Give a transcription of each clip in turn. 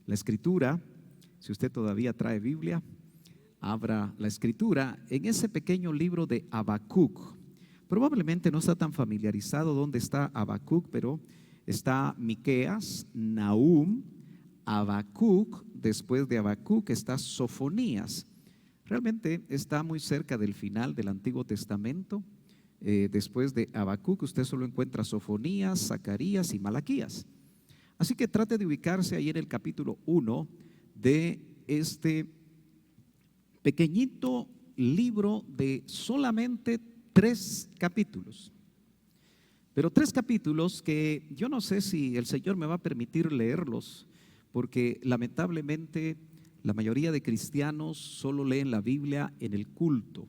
la escritura. Si usted todavía trae Biblia, abra la escritura en ese pequeño libro de Habacuc. Probablemente no está tan familiarizado dónde está Habacuc, pero está Miqueas, Nahum, Habacuc. Después de Habacuc está Sofonías. Realmente está muy cerca del final del Antiguo Testamento. Después de Habacuc usted solo encuentra Sofonías, Zacarías y Malaquías. Así que trate de ubicarse ahí en el capítulo 1 de este pequeñito libro de solamente 3 capítulos. Pero 3 capítulos que yo no sé si el Señor me va a permitir leerlos, porque lamentablemente la mayoría de cristianos solo leen la Biblia en el culto.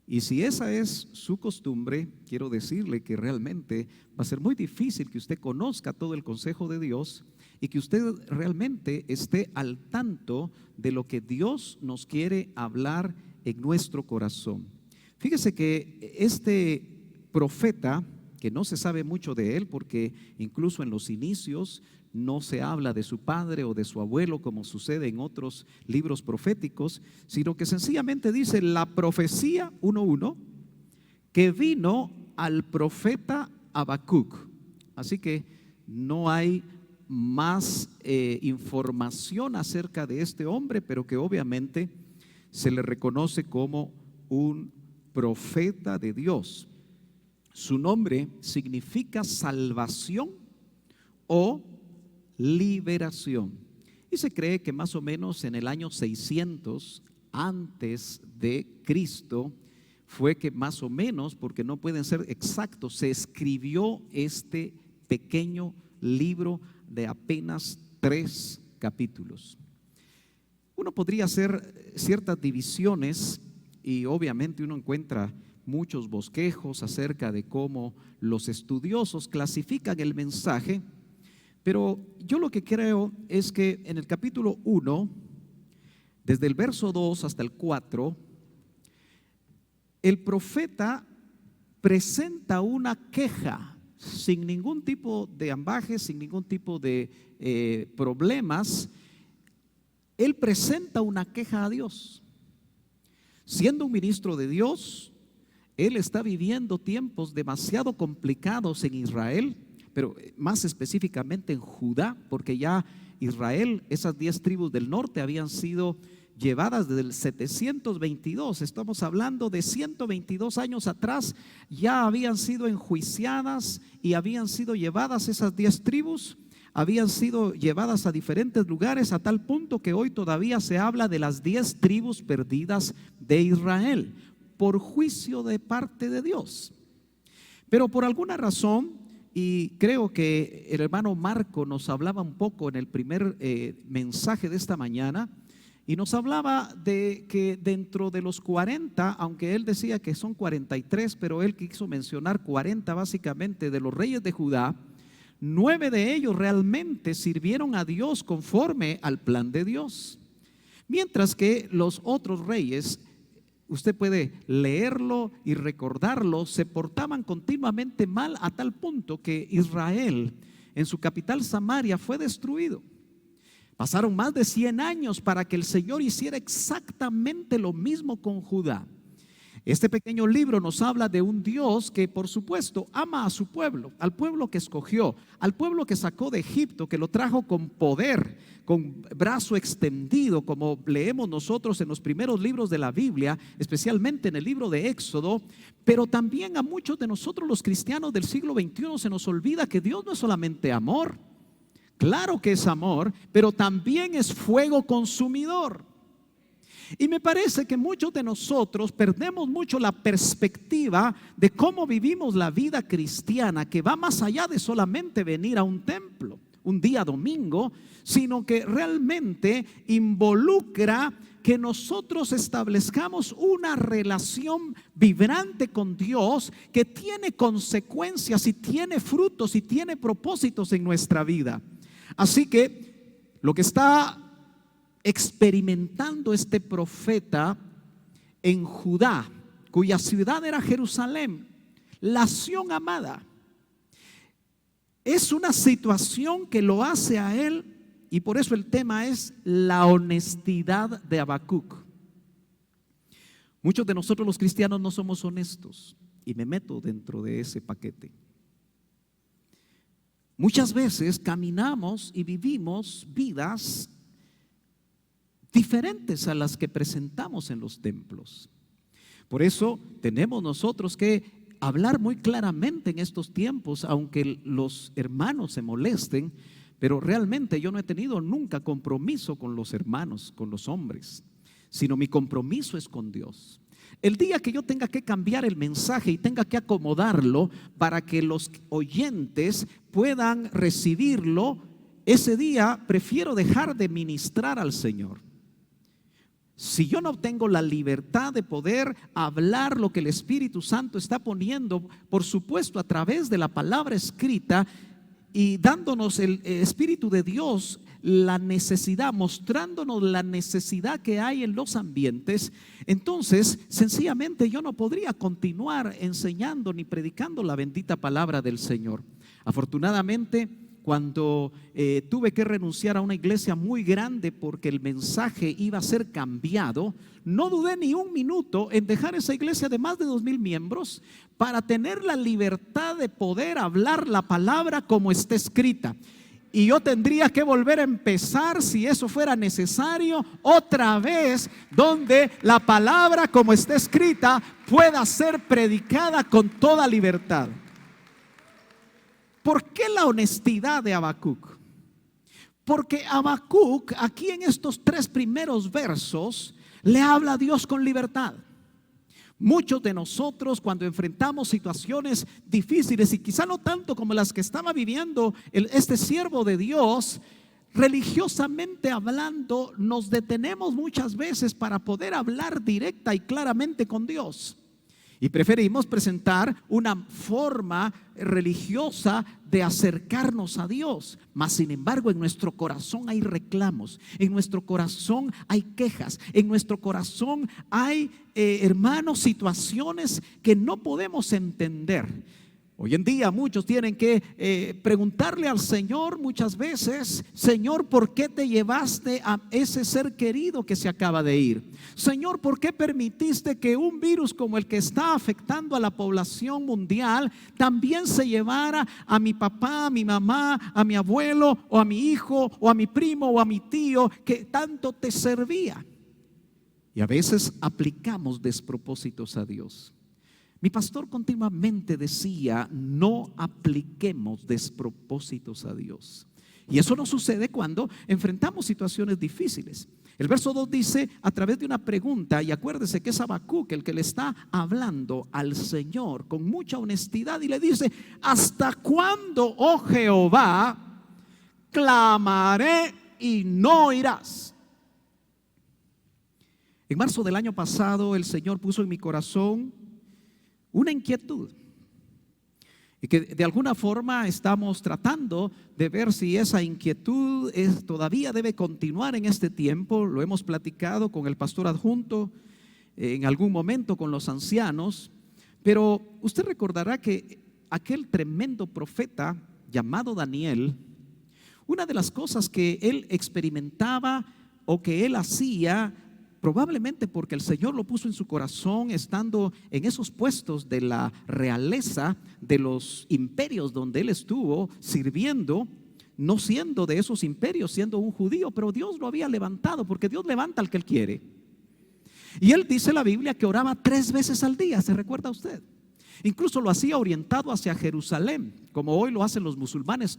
Y si esa es su costumbre, quiero decirle que realmente va a ser muy difícil que usted conozca todo el consejo de Dios y que usted realmente esté al tanto de lo que Dios nos quiere hablar en nuestro corazón. Fíjese que este profeta, que no se sabe mucho de él, porque incluso en los inicios no se habla de su padre o de su abuelo como sucede en otros libros proféticos, sino que sencillamente dice la profecía 1:1 que vino al profeta Habacuc. Así que no hay más información acerca de este hombre, pero que obviamente se le reconoce como un profeta de Dios. Su nombre significa salvación o liberación. Y se cree que más o menos en el año 600 antes de Cristo fue que más o menos, porque no pueden ser exactos, se escribió este pequeño libro de apenas 3 capítulos. Uno podría hacer ciertas divisiones y obviamente uno encuentra muchos bosquejos acerca de cómo los estudiosos clasifican el mensaje, pero yo lo que creo es que en el capítulo 1, desde el verso 2 hasta el 4, el profeta presenta una queja sin ningún tipo de ambajes, sin ningún tipo de problemas. Él presenta una queja a Dios. Siendo un ministro de Dios, él está viviendo tiempos demasiado complicados en Israel, pero más específicamente en Judá, porque ya Israel, esas 10 tribus del norte habían sido llevadas desde el 722, estamos hablando de 122 años atrás, ya habían sido enjuiciadas y habían sido llevadas esas 10 tribus, habían sido llevadas a diferentes lugares a tal punto que hoy todavía se habla de las 10 tribus perdidas de Israel por juicio de parte de Dios. Pero por alguna razón, y creo que el hermano Marco nos hablaba un poco en el primer mensaje de esta mañana, y nos hablaba de que dentro de los 40, aunque él decía que son 43, pero él quiso mencionar 40 básicamente de los reyes de Judá, 9 de ellos realmente sirvieron a Dios conforme al plan de Dios, mientras que los otros reyes, usted puede leerlo y recordarlo, se portaban continuamente mal a tal punto que Israel en su capital Samaria fue destruido. Pasaron más de 100 años para que el Señor hiciera exactamente lo mismo con Judá. Este pequeño libro nos habla de un Dios que por supuesto ama a su pueblo, al pueblo que escogió, al pueblo que sacó de Egipto, que lo trajo con poder, con brazo extendido, como leemos nosotros en los primeros libros de la Biblia, especialmente en el libro de Éxodo. Pero también a muchos de nosotros los cristianos del siglo XXI se nos olvida que Dios no es solamente amor. Claro que es amor, pero también es fuego consumidor. Y me parece que muchos de nosotros perdemos mucho la perspectiva de cómo vivimos la vida cristiana, que va más allá de solamente venir a un templo un día domingo, sino que realmente involucra que nosotros establezcamos una relación vibrante con Dios que tiene consecuencias y tiene frutos y tiene propósitos en nuestra vida. Así que lo que está experimentando este profeta en Judá, cuya ciudad era Jerusalén, la Sión amada, es una situación que lo hace a él y por eso el tema es la honestidad de Habacuc. Muchos de nosotros los cristianos no somos honestos y me meto dentro de ese paquete. Muchas veces caminamos y vivimos vidas diferentes a las que presentamos en los templos. Por eso tenemos nosotros que hablar muy claramente en estos tiempos, aunque los hermanos se molesten, pero realmente yo no he tenido nunca compromiso con los hermanos, con los hombres, sino mi compromiso es con Dios. El día que yo tenga que cambiar el mensaje y tenga que acomodarlo para que los oyentes puedan recibirlo, ese día prefiero dejar de ministrar al Señor. Si yo no tengo la libertad de poder hablar lo que el Espíritu Santo está poniendo, por supuesto a través de la palabra escrita y dándonos el Espíritu de Dios la necesidad, mostrándonos la necesidad que hay en los ambientes, entonces sencillamente yo no podría continuar enseñando ni predicando la bendita palabra del Señor. Afortunadamente, cuando tuve que renunciar a una iglesia muy grande porque el mensaje iba a ser cambiado, no dudé ni un minuto en dejar esa iglesia de más de 2,000 miembros para tener la libertad de poder hablar la palabra como está escrita. Y yo tendría que volver a empezar, si eso fuera necesario, otra vez, donde la palabra como está escrita pueda ser predicada con toda libertad. ¿Por qué la honestidad de Habacuc? Porque Habacuc, aquí en estos 3 primeros versos, le habla a Dios con libertad. Muchos de nosotros, cuando enfrentamos situaciones difíciles, y quizá no tanto como las que estaba viviendo este siervo de Dios, religiosamente hablando, nos detenemos muchas veces para poder hablar directa y claramente con Dios. Y preferimos presentar una forma religiosa de acercarnos a Dios. Mas sin embargo, en nuestro corazón hay reclamos, en nuestro corazón hay quejas, en nuestro corazón hay, hermanos, situaciones que no podemos entender. Hoy en día muchos tienen que preguntarle al Señor muchas veces: Señor, ¿por qué te llevaste a ese ser querido que se acaba de ir? Señor, ¿por qué permitiste que un virus como el que está afectando a la población mundial también se llevara a mi papá, a mi mamá, a mi abuelo, o a mi hijo, o a mi primo, o a mi tío que tanto te servía? Y a veces aplicamos despropósitos a Dios. Mi pastor continuamente decía: no apliquemos despropósitos a Dios. Y eso no sucede cuando enfrentamos situaciones difíciles. El verso 2 dice, a través de una pregunta, y acuérdese que es Habacuc el que le está hablando al Señor con mucha honestidad, y le dice: ¿hasta cuándo, oh Jehová, clamaré y no oirás? En marzo del año pasado el Señor puso en mi corazón una inquietud, y que de alguna forma estamos tratando de ver si esa inquietud todavía debe continuar en este tiempo. Lo hemos platicado con el pastor adjunto, en algún momento con los ancianos, pero usted recordará que aquel tremendo profeta llamado Daniel, una de las cosas que él experimentaba o que él hacía, probablemente porque el Señor lo puso en su corazón estando en esos puestos de la realeza de los imperios donde él estuvo sirviendo, no siendo de esos imperios, siendo un judío, pero Dios lo había levantado, porque Dios levanta al que Él quiere. Y él dice la Biblia que oraba 3 veces al día, ¿se recuerda usted? Incluso lo hacía orientado hacia Jerusalén, como hoy lo hacen los musulmanes,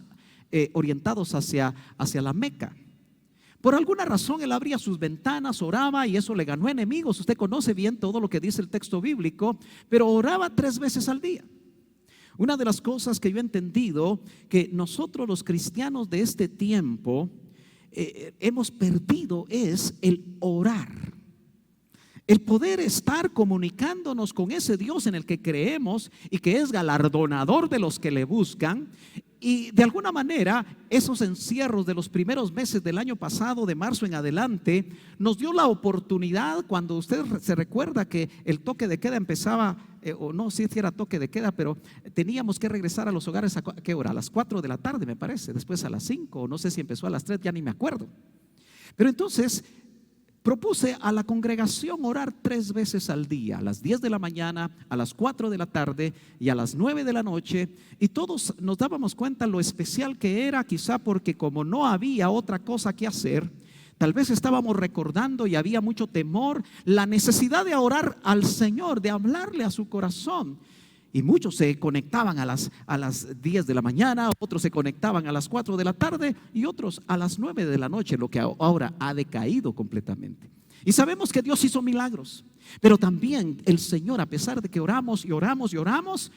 orientados hacia la Meca. Por alguna razón él abría sus ventanas, oraba, y eso le ganó enemigos. Usted conoce bien todo lo que dice el texto bíblico, pero oraba 3 veces al día. Una de las cosas que yo he entendido, que nosotros los cristianos de este tiempo hemos perdido, es el orar. El poder estar comunicándonos con ese Dios en el que creemos y que es galardonador de los que le buscan. Y de alguna manera, esos encierros de los primeros meses del año pasado, de marzo en adelante, nos dio la oportunidad, cuando usted se recuerda que el toque de queda empezaba, o no sé si era toque de queda, pero teníamos que regresar a los hogares ¿a qué hora? A las 4 de la tarde, me parece, después a las 5, o no sé si empezó a las 3, ya ni me acuerdo. Pero entonces propuse a la congregación orar 3 veces al día, a las 10 de la mañana, a las 4 de la tarde y a las 9 de la noche. Y todos nos dábamos cuenta lo especial que era, quizá porque como no había otra cosa que hacer, tal vez estábamos recordando y había mucho temor, la necesidad de orar al Señor, de hablarle a su corazón. Y muchos se conectaban a las 10 de la mañana, otros se conectaban a las 4 de la tarde y otros a las 9 de la noche, lo que ahora ha decaído completamente. Y sabemos que Dios hizo milagros, pero también el Señor, a pesar de que oramos y oramos y oramos,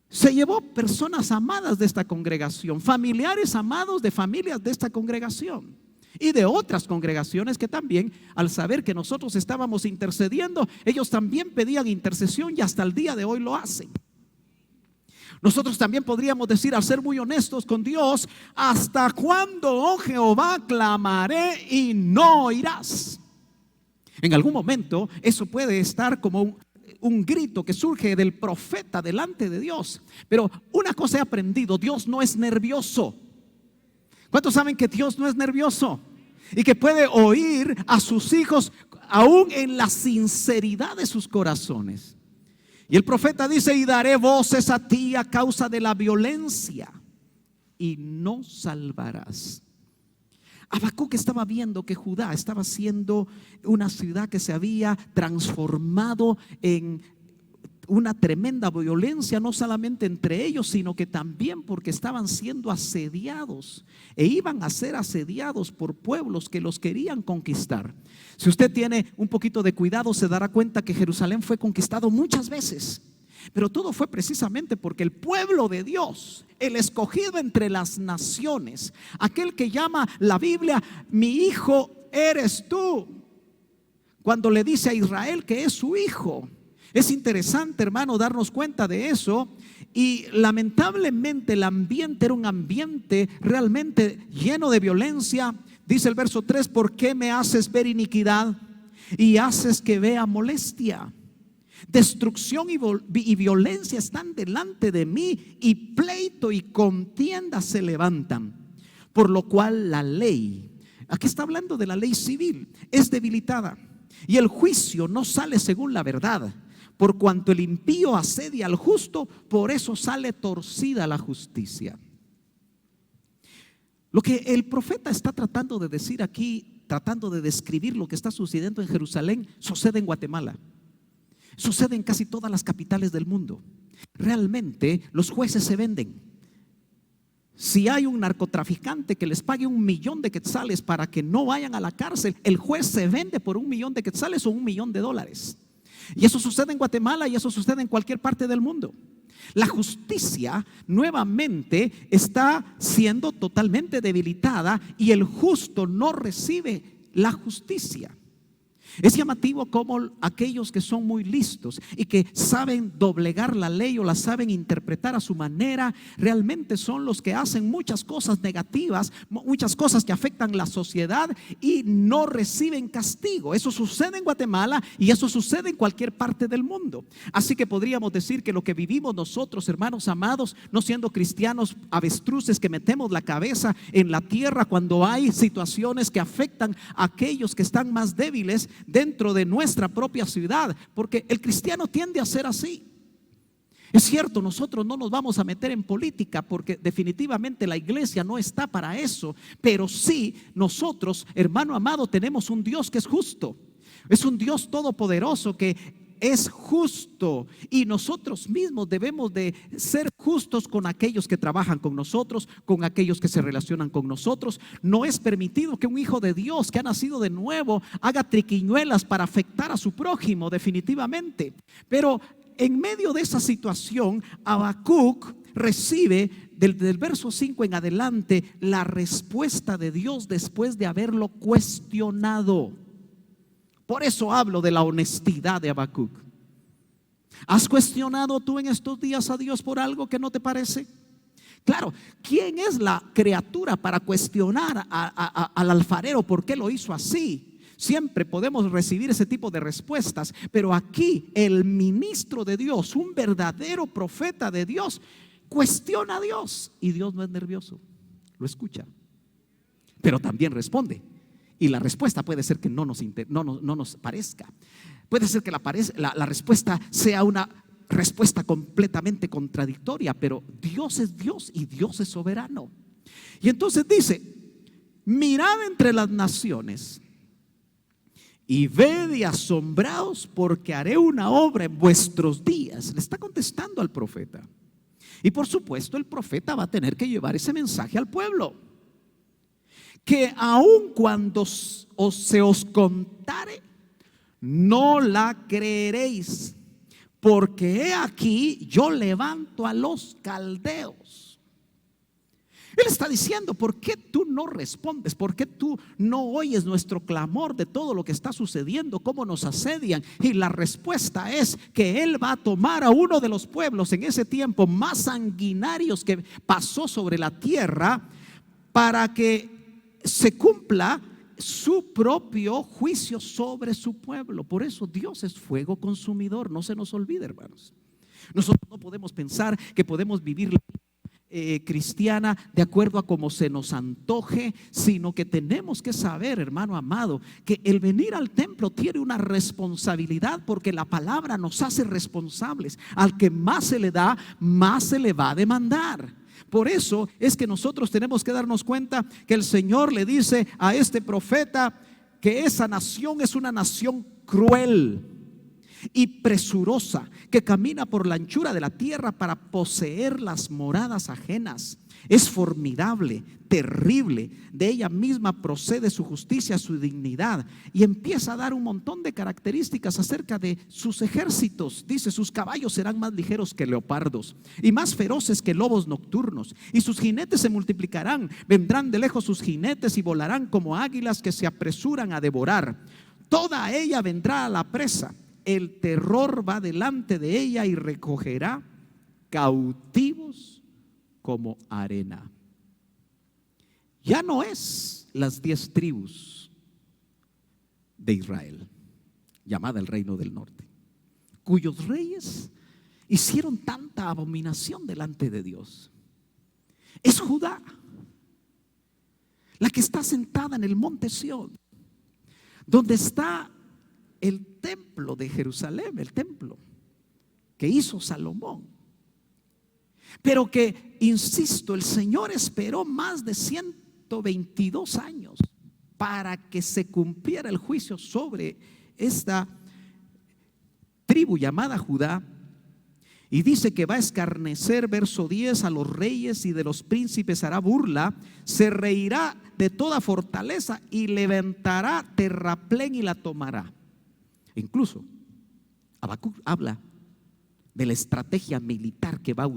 se llevó personas amadas de esta congregación, familiares amados de familias de esta congregación. Y de otras congregaciones que también, al saber que nosotros estábamos intercediendo, ellos también pedían intercesión y hasta el día de hoy lo hacen. Nosotros también podríamos decir, al ser muy honestos con Dios, ¿hasta cuándo, oh Jehová, clamaré y no oirás? En algún momento eso puede estar como un grito que surge del profeta delante de Dios. Pero una cosa he aprendido: Dios no es nervioso. ¿Cuántos saben que Dios no es nervioso? Y que puede oír a sus hijos aún en la sinceridad de sus corazones. Y el profeta dice: y daré voces a ti a causa de la violencia, y no salvarás. Habacuc estaba viendo que Judá estaba siendo una ciudad que se había transformado en una tremenda violencia, no solamente entre ellos, sino que también porque estaban siendo asediados e iban a ser asediados por pueblos que los querían conquistar. Si usted tiene un poquito de cuidado, se dará cuenta que Jerusalén fue conquistado muchas veces, pero todo fue precisamente porque el pueblo de Dios, el escogido entre las naciones, aquel que llama la Biblia mi hijo eres tú, cuando le dice a Israel que es su hijo. Es interesante, hermano, darnos cuenta de eso. Y lamentablemente el ambiente era un ambiente realmente lleno de violencia. Dice el verso 3: ¿por qué me haces ver iniquidad y haces que vea molestia? Destrucción y violencia están delante de mí, y pleito y contienda se levantan. Por lo cual la ley, aquí está hablando de la ley civil, es debilitada, y el juicio no sale según la verdad. Por cuanto el impío asedia al justo, por eso sale torcida la justicia. Lo que el profeta está tratando de decir aquí, tratando de describir lo que está sucediendo en Jerusalén, sucede en Guatemala, sucede en casi todas las capitales del mundo. Realmente los jueces se venden. Si hay un narcotraficante que les pague 1,000,000 de quetzales para que no vayan a la cárcel, el juez se vende por 1,000,000 de quetzales o $1,000,000. Y eso sucede en Guatemala y eso sucede en cualquier parte del mundo. La justicia nuevamente está siendo totalmente debilitada y el justo no recibe la justicia. Es llamativo como aquellos que son muy listos y que saben doblegar la ley o la saben interpretar a su manera, realmente son los que hacen muchas cosas negativas, muchas cosas que afectan la sociedad y no reciben castigo. Eso sucede en Guatemala y eso sucede en cualquier parte del mundo. Así que podríamos decir que lo que vivimos nosotros, hermanos amados, no siendo cristianos avestruces que metemos la cabeza en la tierra cuando hay situaciones que afectan a aquellos que están más débiles dentro de nuestra propia ciudad, porque el cristiano tiende a ser así. Es cierto, nosotros no nos vamos a meter en política porque definitivamente la iglesia no está para eso, pero sí nosotros, hermano amado, tenemos un Dios que es justo. Es un Dios todopoderoso que es justo, y nosotros mismos debemos de ser justos con aquellos que trabajan con nosotros, con aquellos que se relacionan con nosotros. No es permitido que un hijo de Dios que ha nacido de nuevo haga triquiñuelas para afectar a su prójimo, definitivamente. Pero en medio de esa situación, Habacuc recibe del verso 5 en adelante la respuesta de Dios después de haberlo cuestionado. Por eso hablo de la honestidad de Habacuc. ¿Has cuestionado tú en estos días a Dios por algo que no te parece? Claro, ¿quién es la criatura para cuestionar al alfarero por qué lo hizo así? Siempre podemos recibir ese tipo de respuestas, pero aquí el ministro de Dios, un verdadero profeta de Dios, cuestiona a Dios y Dios no es nervioso, lo escucha, pero también responde. Y la respuesta puede ser que no nos parezca. Puede ser que la respuesta sea una respuesta completamente contradictoria, pero Dios es Dios y Dios es soberano. Y entonces dice: mirad entre las naciones y ved y asombraos, porque haré una obra en vuestros días. Le está contestando al profeta. Y por supuesto el profeta va a tener que llevar ese mensaje al pueblo, que aun cuando se os contare, no la creeréis, porque he aquí yo levanto a los caldeos. Él está diciendo: ¿por qué tú no respondes? ¿Por qué tú no oyes nuestro clamor de todo lo que está sucediendo, cómo nos asedian? Y la respuesta es que Él va a tomar a uno de los pueblos en ese tiempo más sanguinarios que pasó sobre la tierra, para que se cumpla su propio juicio sobre su pueblo. Por eso Dios es fuego consumidor, no se nos olvide, hermanos. Nosotros no podemos pensar que podemos vivir la cristiana de acuerdo a como se nos antoje, sino que tenemos que saber, hermano amado, que el venir al templo tiene una responsabilidad, porque la palabra nos hace responsables. Al que más se le da, más se le va a demandar. Por eso es que nosotros tenemos que darnos cuenta que el Señor le dice a este profeta que esa nación es una nación cruel y presurosa, que camina por la anchura de la tierra para poseer las moradas ajenas. Es formidable, terrible, de ella misma procede su justicia, su dignidad. Y empieza a dar un montón de características acerca de sus ejércitos. Dice: sus caballos serán más ligeros que leopardos y más feroces que lobos nocturnos, y sus jinetes se multiplicarán. Vendrán de lejos sus jinetes y volarán como águilas que se apresuran a devorar. Toda ella vendrá a la presa. El terror va delante de ella y recogerá cautivos como arena. Ya no es las 10 tribus de Israel, llamada el reino del norte, cuyos reyes hicieron tanta abominación delante de Dios. Es Judá, la que está sentada en el monte Sión, donde está el templo de Jerusalén, el templo que hizo Salomón. Pero que, insisto, el Señor esperó más de 122 años para que se cumpliera el juicio sobre esta tribu llamada Judá. Y dice que va a escarnecer, verso 10, a los reyes y de los príncipes hará burla, se reirá de toda fortaleza y levantará terraplén y la tomará. Incluso Habacuc habla de la estrategia militar que van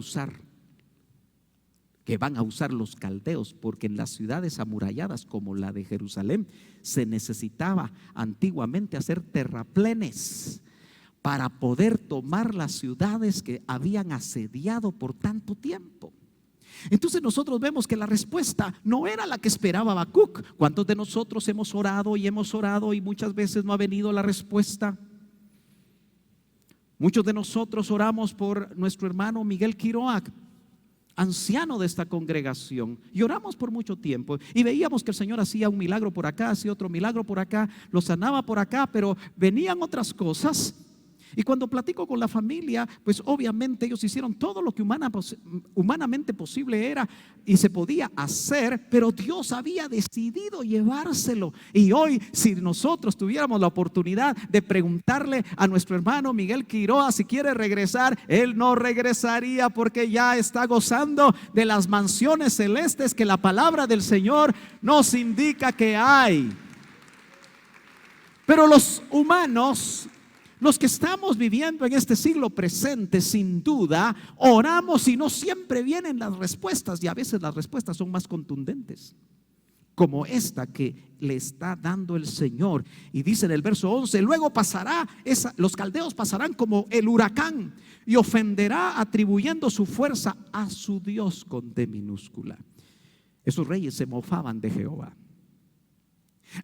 a usar los caldeos, porque en las ciudades amuralladas como la de Jerusalén se necesitaba antiguamente hacer terraplenes para poder tomar las ciudades que habían asediado por tanto tiempo. Entonces nosotros vemos que la respuesta no era la que esperaba Habacuc. ¿Cuántos de nosotros hemos orado y muchas veces no ha venido la respuesta? Muchos de nosotros oramos por nuestro hermano Miguel Quiroa, anciano de esta congregación, y oramos por mucho tiempo y veíamos que el Señor hacía un milagro por acá, hacía otro milagro por acá, lo sanaba por acá, pero venían otras cosas. Y cuando platico con la familia, pues obviamente ellos hicieron todo lo que humanamente posible era y se podía hacer, pero Dios había decidido llevárselo. Y hoy, si nosotros tuviéramos la oportunidad de preguntarle a nuestro hermano Miguel Quiroa si quiere regresar, él no regresaría, porque ya está gozando de las mansiones celestes que la palabra del Señor nos indica que hay. Pero los humanos, los que estamos viviendo en este siglo presente, sin duda, oramos y no siempre vienen las respuestas, y a veces las respuestas son más contundentes. como esta que le está dando el Señor. Y dice en el verso 11: luego pasará, los caldeos pasarán como el huracán y ofenderá atribuyendo su fuerza a su Dios con D minúscula. Esos reyes se mofaban de Jehová.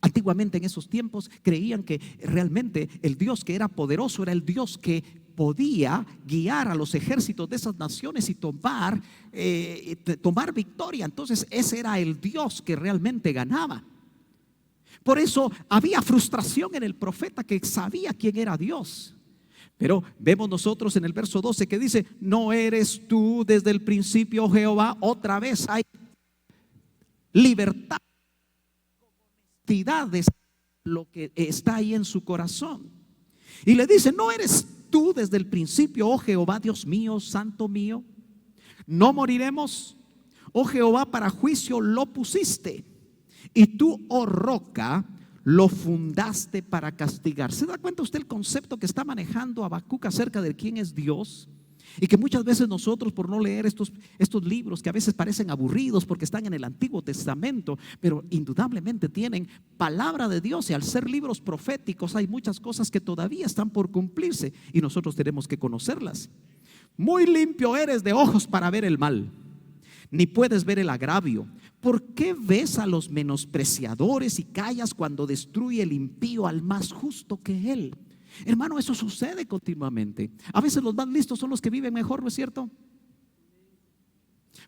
Antiguamente, en esos tiempos, creían que realmente el Dios que era poderoso era el Dios que podía guiar a los ejércitos de esas naciones y tomar victoria. Entonces ese era el Dios que realmente ganaba. Por eso había frustración en el profeta, que sabía quién era Dios. Pero vemos nosotros en el verso 12 que dice: ¿no eres tú desde el principio, Jehová? Otra vez hay libertad de lo que está ahí en su corazón. Y le dice: ¿no eres tú desde el principio, oh Jehová, Dios mío, santo mío? No moriremos, oh Jehová, para juicio lo pusiste, y tú, oh roca, lo fundaste para castigar. ¿Se da cuenta usted el concepto que está manejando Habacuc acerca de quién es Dios? Y que muchas veces nosotros, por no leer estos libros que a veces parecen aburridos porque están en el Antiguo Testamento, pero indudablemente tienen palabra de Dios, y al ser libros proféticos hay muchas cosas que todavía están por cumplirse y nosotros tenemos que conocerlas. Muy limpio eres de ojos para ver el mal, ni puedes ver el agravio. ¿Por qué ves a los menospreciadores y callas cuando destruye el impío al más justo que él? Hermano, eso sucede continuamente. A veces los más listos son los que viven mejor, ¿no es cierto?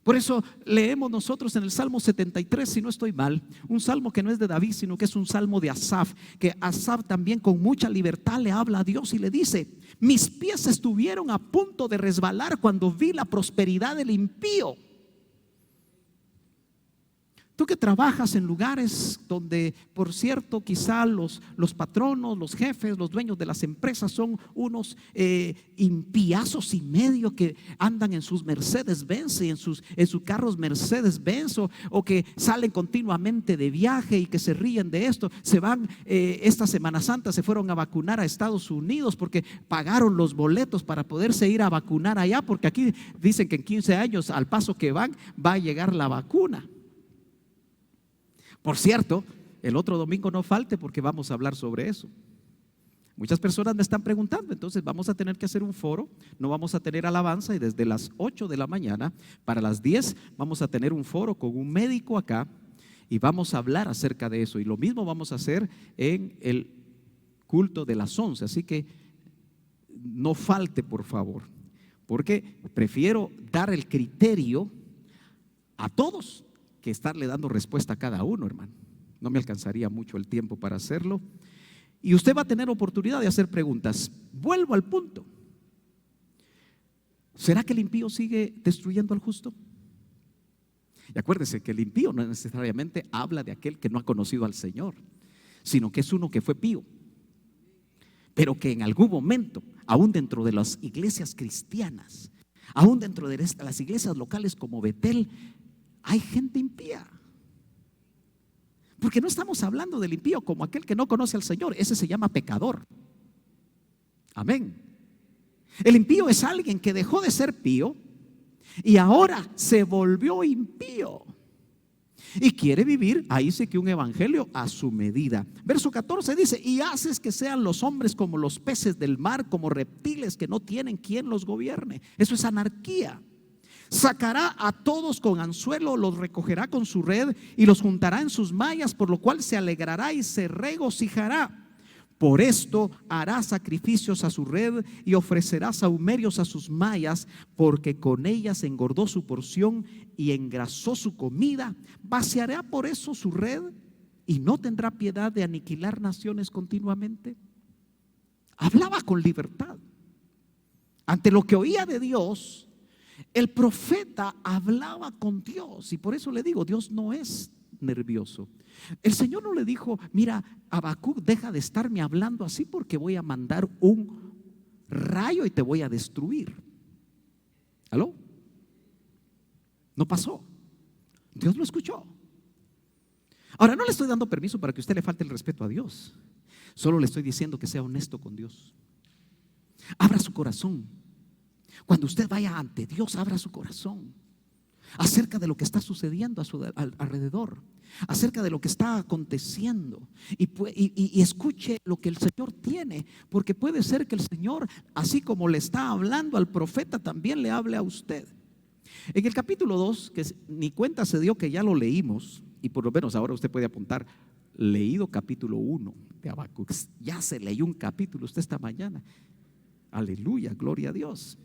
Por eso leemos nosotros en el Salmo 73, si no estoy mal, un salmo que no es de David, sino que es un salmo de Asaf, que Asaf también con mucha libertad le habla a Dios y le dice: mis pies estuvieron a punto de resbalar cuando vi la prosperidad del impío. Tú que trabajas en lugares donde, por cierto, quizá los patronos, los jefes, los dueños de las empresas son unos impiazos y medio, que andan en sus Mercedes-Benz y en sus carros Mercedes-Benz, o que salen continuamente de viaje y que se ríen de esto. Se van, esta Semana Santa se fueron a vacunar a Estados Unidos porque pagaron los boletos para poderse ir a vacunar allá, porque aquí dicen que en 15 años, al paso que van, va a llegar la vacuna. Por cierto, el otro domingo no falte, porque vamos a hablar sobre eso. Muchas personas me están preguntando, entonces vamos a tener que hacer un foro, no vamos a tener alabanza, y desde las 8 de la mañana para las 10 vamos a tener un foro con un médico acá y vamos a hablar acerca de eso. Y lo mismo vamos a hacer en el culto de las 11, así que no falte, por favor, porque prefiero dar el criterio a todos que estarle dando respuesta a cada uno, hermano. No me alcanzaría mucho el tiempo para hacerlo. Y usted va a tener oportunidad de hacer preguntas. Vuelvo al punto. ¿Será que el impío sigue destruyendo al justo? Y acuérdese que el impío no necesariamente habla de aquel que no ha conocido al Señor, sino que es uno que fue pío, pero que en algún momento, aún dentro de las iglesias cristianas, aún dentro de las iglesias locales como Betel, hay gente impía. Porque no estamos hablando del impío como aquel que no conoce al Señor. Ese se llama pecador. Amén. El impío es alguien que dejó de ser pío y ahora se volvió impío y quiere vivir, ahí sí que un evangelio a su medida. Verso 14 dice: y haces que sean los hombres como los peces del mar, como reptiles que no tienen quien los gobierne. Eso es anarquía. Sacará a todos con anzuelo, los recogerá con su red y los juntará en sus mallas, por lo cual se alegrará y se regocijará. Por esto hará sacrificios a su red y ofrecerá sahumerios a sus mallas, porque con ellas engordó su porción y engrasó su comida. Vaciará por eso su red y no tendrá piedad de aniquilar naciones continuamente. Hablaba con libertad. Ante lo que oía de Dios, el profeta hablaba con Dios. Y por eso le digo, Dios no es nervioso. El Señor no le dijo: mira, Habacuc, deja de estarme hablando así porque voy a mandar un rayo y te voy a destruir. ¿Aló? No pasó. Dios lo escuchó. Ahora, no le estoy dando permiso para que usted le falte el respeto a Dios. Solo le estoy diciendo que sea honesto con Dios. Abra su corazón. Cuando usted vaya ante Dios, abra su corazón. acerca de lo que está sucediendo a su alrededor, acerca de lo que está aconteciendo, y escuche lo que el Señor tiene, porque puede ser que el Señor, así como le está hablando al profeta, también le hable a usted. En el capítulo 2, que ni cuenta se dio que ya lo leímos, y por lo menos ahora usted puede apuntar, leído capítulo 1 de Habacuc. Ya se leyó un capítulo usted esta mañana. Aleluya, gloria a Dios.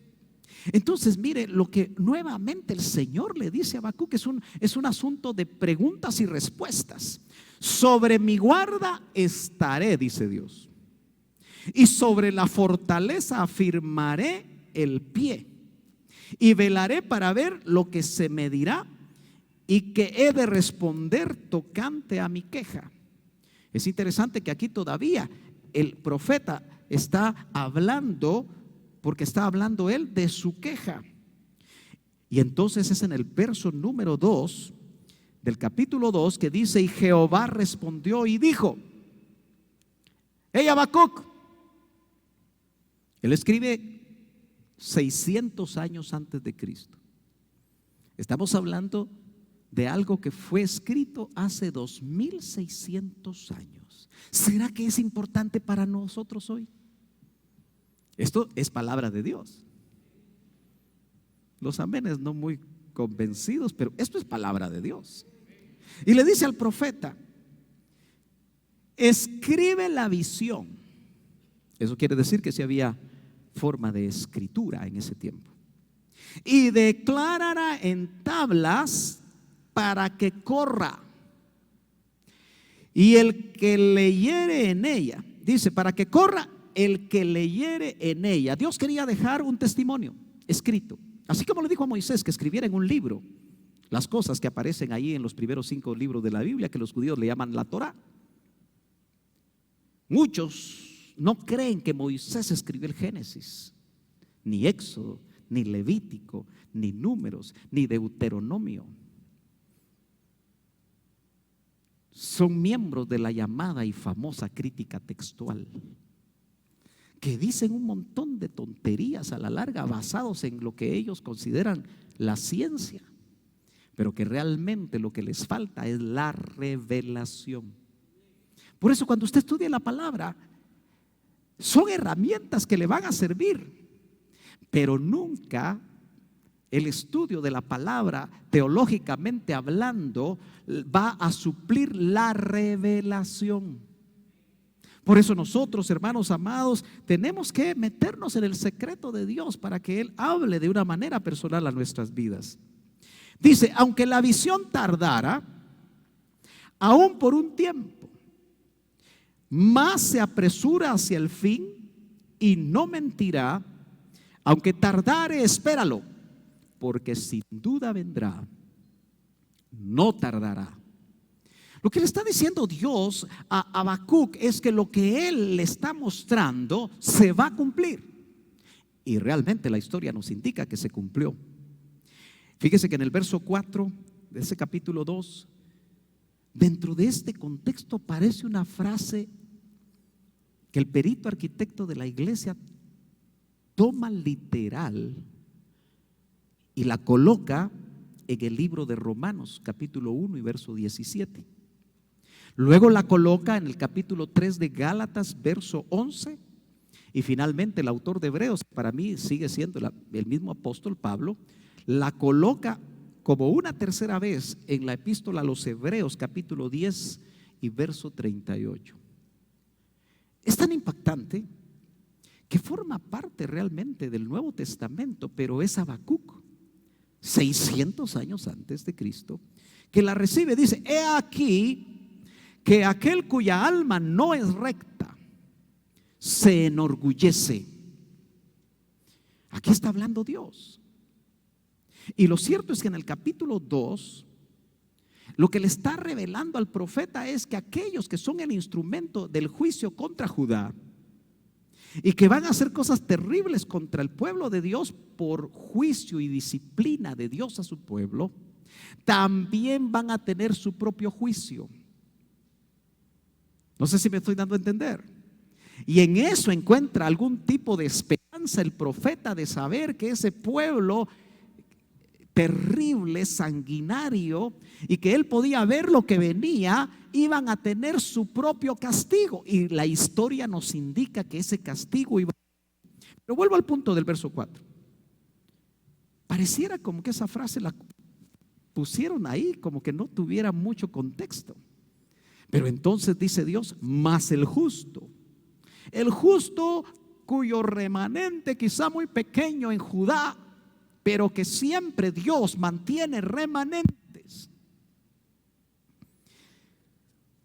Entonces mire lo que nuevamente el Señor le dice a Habacuc. Es un asunto de preguntas y respuestas. Sobre mi guarda estaré, dice Dios, y sobre la fortaleza afirmaré el pie, y velaré para ver lo que se me dirá y que he de responder tocante a mi queja. Es interesante que aquí todavía el profeta está hablando, porque está hablando él de su queja. Y entonces es en el verso número 2 del capítulo 2 que dice: y Jehová respondió y dijo. Hey, Habacuc. Él escribe 600 años antes de Cristo. Estamos hablando de algo que fue escrito hace 2600 años. ¿Será que es importante para nosotros hoy? Esto es palabra de Dios. Los amenes no muy convencidos, pero esto es palabra de Dios. Y le dice al profeta: escribe la visión. Eso quiere decir que sí había forma de escritura en ese tiempo. Y declarará en tablas para que corra, y el que leyere en ella, dice, para que corra el que leyere en ella. Dios quería dejar un testimonio escrito, así como le dijo a Moisés que escribiera en un libro las cosas que aparecen ahí en los primeros 5 libros de la Biblia, que los judíos le llaman la Torá. Muchos no creen que Moisés escribió el Génesis, ni Éxodo, ni Levítico, ni Números, ni Deuteronomio. Son miembros de la llamada y famosa crítica textual, que dicen un montón de tonterías a la larga basados en lo que ellos consideran la ciencia, pero que realmente lo que les falta es la revelación. Por eso cuando usted estudia la palabra, son herramientas que le van a servir, pero nunca el estudio de la palabra, teológicamente hablando, va a suplir la revelación. Por eso nosotros, hermanos amados, tenemos que meternos en el secreto de Dios para que Él hable de una manera personal a nuestras vidas. Dice: aunque la visión tardara, aún por un tiempo, más se apresura hacia el fin y no mentirá. Aunque tardare, espéralo, porque sin duda vendrá, no tardará. Lo que le está diciendo Dios a Habacuc es que lo que Él le está mostrando se va a cumplir. Y realmente la historia nos indica que se cumplió. Fíjese que en el verso 4 de ese capítulo 2, dentro de este contexto aparece una frase que el perito arquitecto de la iglesia toma literal y la coloca en el libro de Romanos capítulo 1 y verso 17. Luego la coloca en el capítulo 3 de Gálatas verso 11, y finalmente el autor de Hebreos, para mí sigue siendo el mismo apóstol Pablo, la coloca como una tercera vez en la epístola a los Hebreos capítulo 10 y verso 38. Es tan impactante que forma parte realmente del Nuevo Testamento, pero es Habacuc, 600 años antes de Cristo, que la recibe. Dice: he aquí que aquel cuya alma no es recta se enorgullece. Aquí está hablando Dios. Y lo cierto es que en el capítulo 2, lo que le está revelando al profeta es que aquellos que son el instrumento del juicio contra Judá y que van a hacer cosas terribles contra el pueblo de Dios por juicio y disciplina de Dios a su pueblo, también van a tener su propio juicio. No sé si me estoy dando a entender. Y en eso encuentra algún tipo de esperanza el profeta, de saber que ese pueblo terrible, sanguinario, y que él podía ver lo que venía, iban a tener su propio castigo. Y la historia nos indica que ese castigo iba. Pero vuelvo al punto del verso 4. Pareciera como que esa frase la pusieron ahí, como que no tuviera mucho contexto. Pero entonces dice Dios, más el justo cuyo remanente quizá muy pequeño en Judá, pero que siempre Dios mantiene remanentes.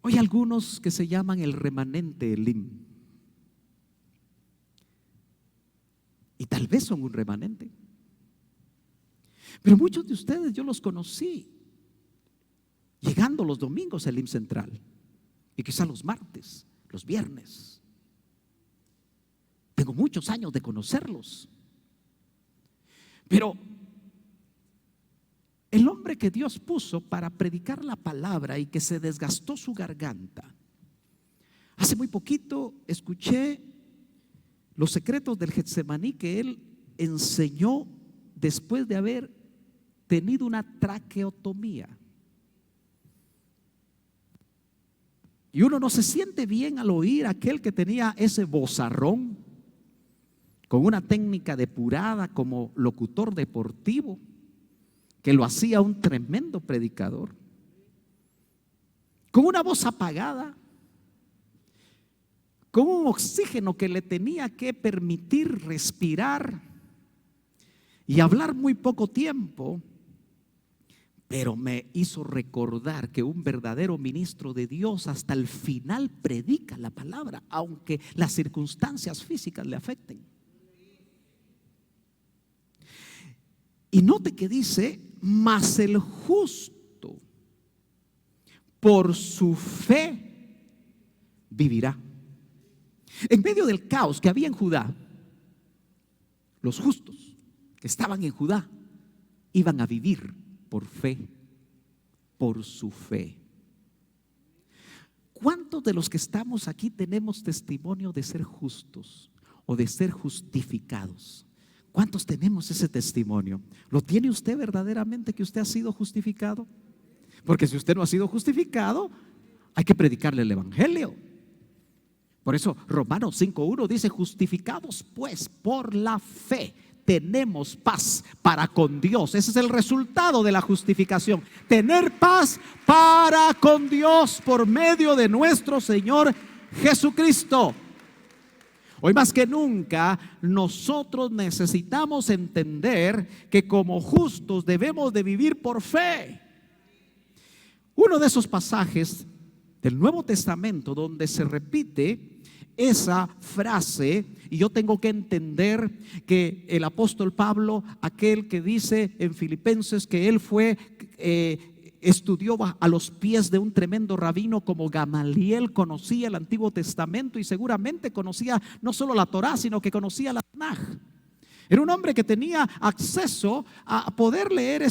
Hay algunos que se llaman el remanente Elim, y tal vez son un remanente, pero muchos de ustedes yo los conocí llegando los domingos al Elim Central, y quizá los martes, los viernes. Tengo muchos años de conocerlos. Pero el hombre que Dios puso para predicar la palabra y que se desgastó su garganta, hace muy poquito escuché los secretos del Getsemaní que él enseñó después de haber tenido una traqueotomía. Y uno no se siente bien al oír a aquel que tenía ese vozarrón con una técnica depurada como locutor deportivo, que lo hacía un tremendo predicador, con una voz apagada, con un oxígeno que le tenía que permitir respirar y hablar muy poco tiempo. Pero me hizo recordar que un verdadero ministro de Dios hasta el final predica la palabra, aunque las circunstancias físicas le afecten. Y note que dice, mas el justo por su fe vivirá. En medio del caos que había en Judá, los justos que estaban en Judá iban a vivir por fe, por su fe. ¿Cuántos de los que estamos aquí tenemos testimonio de ser justos o de ser justificados? ¿Cuántos tenemos ese testimonio? ¿Lo tiene usted verdaderamente que usted ha sido justificado? Porque si usted no ha sido justificado, hay que predicarle el evangelio. Por eso Romanos 5:1 dice, justificados pues por la fe tenemos paz para con Dios. Ese es el resultado de la justificación, tener paz para con Dios por medio de nuestro Señor Jesucristo. Hoy más que nunca nosotros necesitamos entender que como justos debemos de vivir por fe. Uno de esos pasajes del Nuevo Testamento donde se repite esa frase, y yo tengo que entender que el apóstol Pablo, aquel que dice en Filipenses que él fue estudió a los pies de un tremendo rabino como Gamaliel, conocía el Antiguo Testamento y seguramente conocía no solo la Torá, sino que conocía la Tanaj. Era un hombre que tenía acceso a poder leer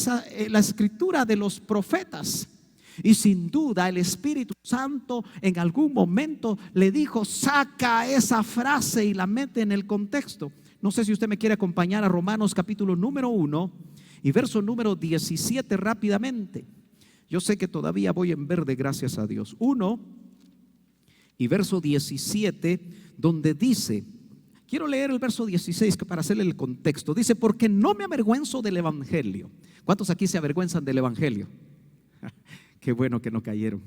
la escritura de los profetas. Y sin duda el Espíritu Santo en algún momento le dijo, saca esa frase y la mete en el contexto. No sé si usted me quiere acompañar a Romanos capítulo número 1 y verso número 17 rápidamente. Yo sé que todavía voy en verde, gracias a Dios. 1 y verso 17, donde dice, quiero leer el verso 16 para hacerle el contexto. Dice, porque no me avergüenzo del evangelio. ¿Cuántos aquí se avergüenzan del evangelio? Qué bueno que no cayeron.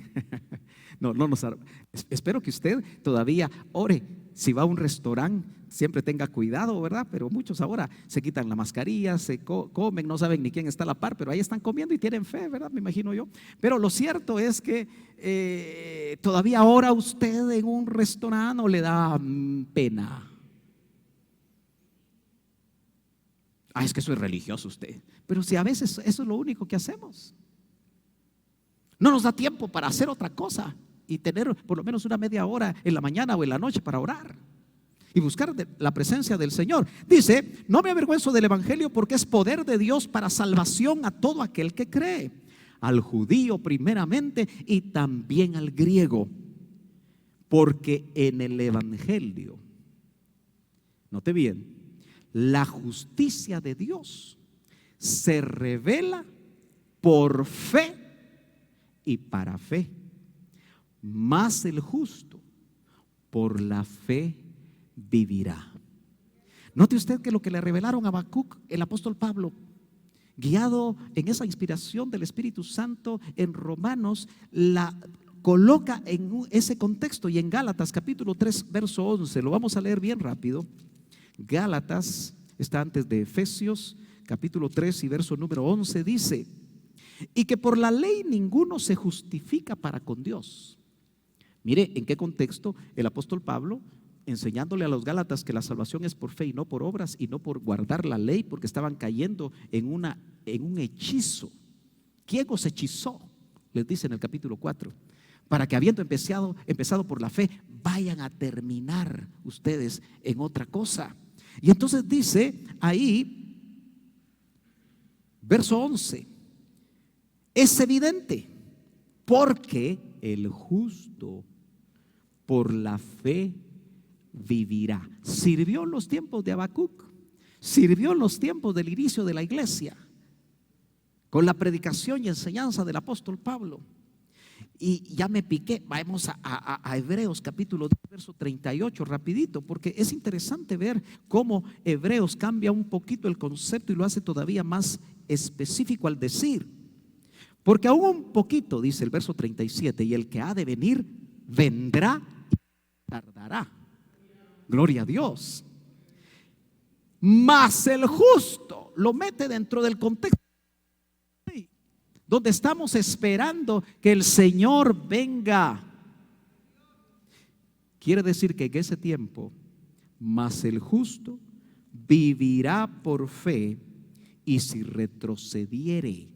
Espero que usted todavía ore. Si va a un restaurante, siempre tenga cuidado, ¿verdad? Pero muchos ahora se quitan la mascarilla, se comen, no saben ni quién está a la par, pero ahí están comiendo y tienen fe, ¿verdad? Me imagino yo. Pero lo cierto es que todavía ora usted en un restaurante o le da pena. Es que eso es religioso usted. Pero si a veces eso es lo único que hacemos. No nos da tiempo para hacer otra cosa y tener por lo menos una media hora en la mañana o en la noche para orar y buscar la presencia del Señor. Dice, no me avergüenzo del evangelio porque es poder de Dios para salvación a todo aquel que cree, al judío primeramente y también al griego, porque en el evangelio, note bien, la justicia de Dios se revela por fe y para fe, mas el justo por la fe vivirá. Note usted que lo que le revelaron a Habacuc, el apóstol Pablo, guiado en esa inspiración del Espíritu Santo en Romanos, la coloca en ese contexto. Y en Gálatas capítulo 3 verso 11, lo vamos a leer bien rápido. Gálatas está antes de Efesios capítulo 3 y verso número 11, dice: y que por la ley ninguno se justifica para con Dios. Mire en qué contexto el apóstol Pablo, enseñándole a los Gálatas que la salvación es por fe y no por obras y no por guardar la ley, porque estaban cayendo en un hechizo. ¿Quién os hechizó?, les dice en el capítulo 4, para que habiendo empezado por la fe, vayan a terminar ustedes en otra cosa. Y entonces dice ahí, verso 11: es evidente, porque el justo por la fe vivirá. Sirvió en los tiempos de Habacuc, sirvió en los tiempos del inicio de la iglesia, con la predicación y enseñanza del apóstol Pablo. Y ya me piqué, vamos a Hebreos capítulo 10 verso 38 rapidito, porque es interesante ver cómo Hebreos cambia un poquito el concepto y lo hace todavía más específico al decir: porque aún un poquito, dice el verso 37, y el que ha de venir vendrá y tardará. Gloria a Dios. Mas el justo, lo mete dentro del contexto donde estamos esperando que el Señor venga. Quiere decir que en ese tiempo, mas el justo vivirá por fe, y si retrocediere,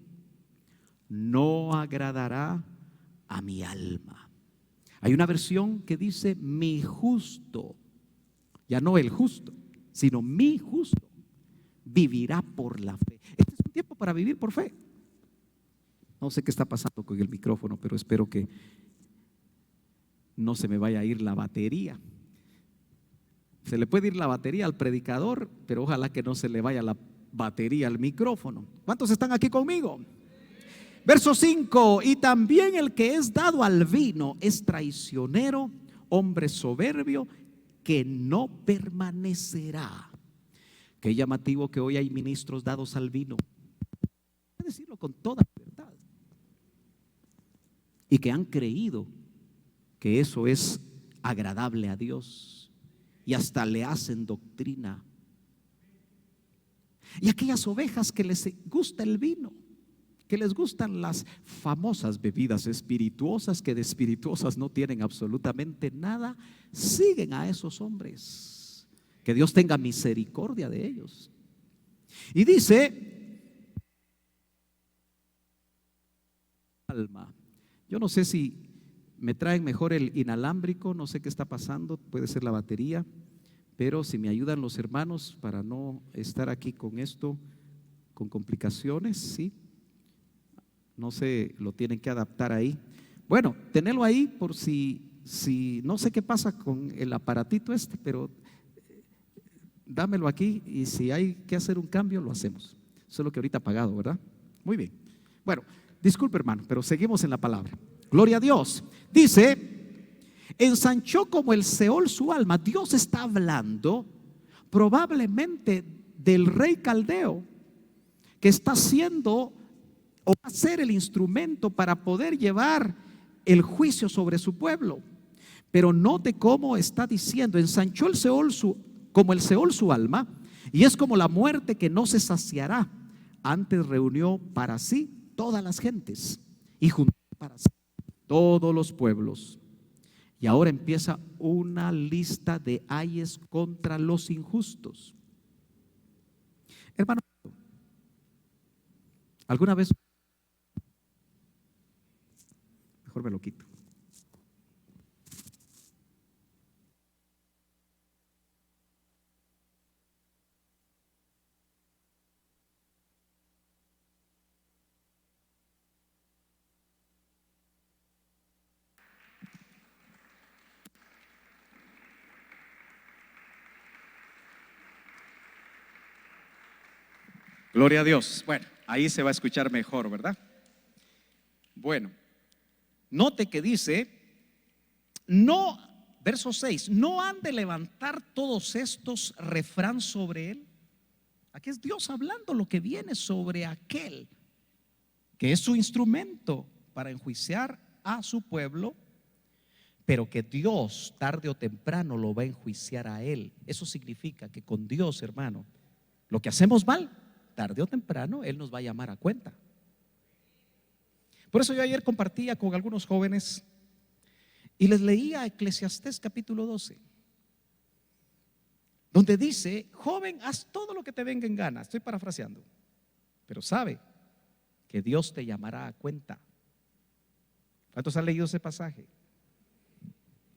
no agradará a mi alma. Hay una versión que dice mi justo, ya no el justo, sino mi justo vivirá por la fe. Este es un tiempo para vivir por fe. No sé qué está pasando con el micrófono, pero espero que no se me vaya a ir la batería. Se le puede ir la batería al predicador, pero ojalá que no se le vaya la batería al micrófono. ¿Cuántos están aquí conmigo? Verso 5: y también el que es dado al vino es traicionero, hombre soberbio, que no permanecerá. Qué llamativo que hoy hay ministros dados al vino, voy a decirlo con toda verdad, y que han creído que eso es agradable a Dios y hasta le hacen doctrina. Y aquellas ovejas que les gusta el vino, que les gustan las famosas bebidas espirituosas, que de espirituosas no tienen absolutamente nada, siguen a esos hombres. Que Dios tenga misericordia de ellos. Y dice: alma. Yo no sé si me traen mejor el inalámbrico, no sé qué está pasando, puede ser la batería, pero si me ayudan los hermanos para no estar aquí con esto, con complicaciones, ¿sí? No sé, lo tienen que adaptar ahí. Bueno, tenerlo ahí por si no sé qué pasa con el aparatito este, pero dámelo aquí y si hay que hacer un cambio, lo hacemos. Solo que ahorita apagado, ¿verdad? Muy bien. Bueno, disculpe hermano, pero seguimos en la palabra. Gloria a Dios. Dice: ensanchó como el Seol su alma. Dios está hablando probablemente del rey caldeo, que está haciendo o va a ser el instrumento para poder llevar el juicio sobre su pueblo. Pero note cómo está diciendo: ensanchó el Seol como el Seol su alma, y es como la muerte que no se saciará. Antes reunió para sí todas las gentes y juntó para sí todos los pueblos. Y ahora empieza una lista de ayes contra los injustos. Hermano, ¿alguna vez? Mejor me lo quito. Gloria a Dios. Bueno, ahí se va a escuchar mejor, ¿verdad? Bueno, note que dice, no, verso 6, no han de levantar todos estos refrán sobre él. Aquí es Dios hablando lo que viene sobre aquel que es su instrumento para enjuiciar a su pueblo, pero que Dios tarde o temprano lo va a enjuiciar a él. Eso significa que con Dios, hermano, lo que hacemos mal, tarde o temprano Él nos va a llamar a cuenta. Por eso yo ayer compartía con algunos jóvenes y les leía Eclesiastés capítulo 12, donde dice: joven, haz todo lo que te venga en gana. Estoy parafraseando, pero sabe que Dios te llamará a cuenta. ¿Cuántos han leído ese pasaje?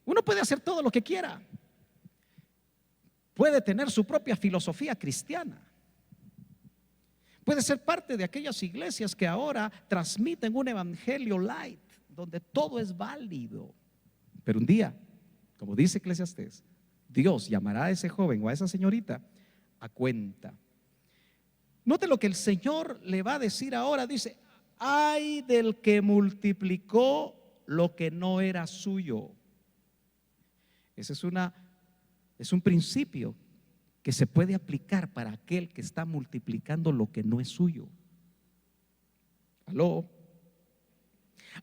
Uno puede hacer todo lo que quiera, puede tener su propia filosofía cristiana, puede ser parte de aquellas iglesias que ahora transmiten un evangelio light, donde todo es válido. Pero un día, como dice Eclesiastés, Dios llamará a ese joven o a esa señorita a cuenta. Note lo que el Señor le va a decir ahora. Dice: ay del que multiplicó lo que no era suyo. Ese es un principio que se puede aplicar para aquel que está multiplicando lo que no es suyo. ¿Aló?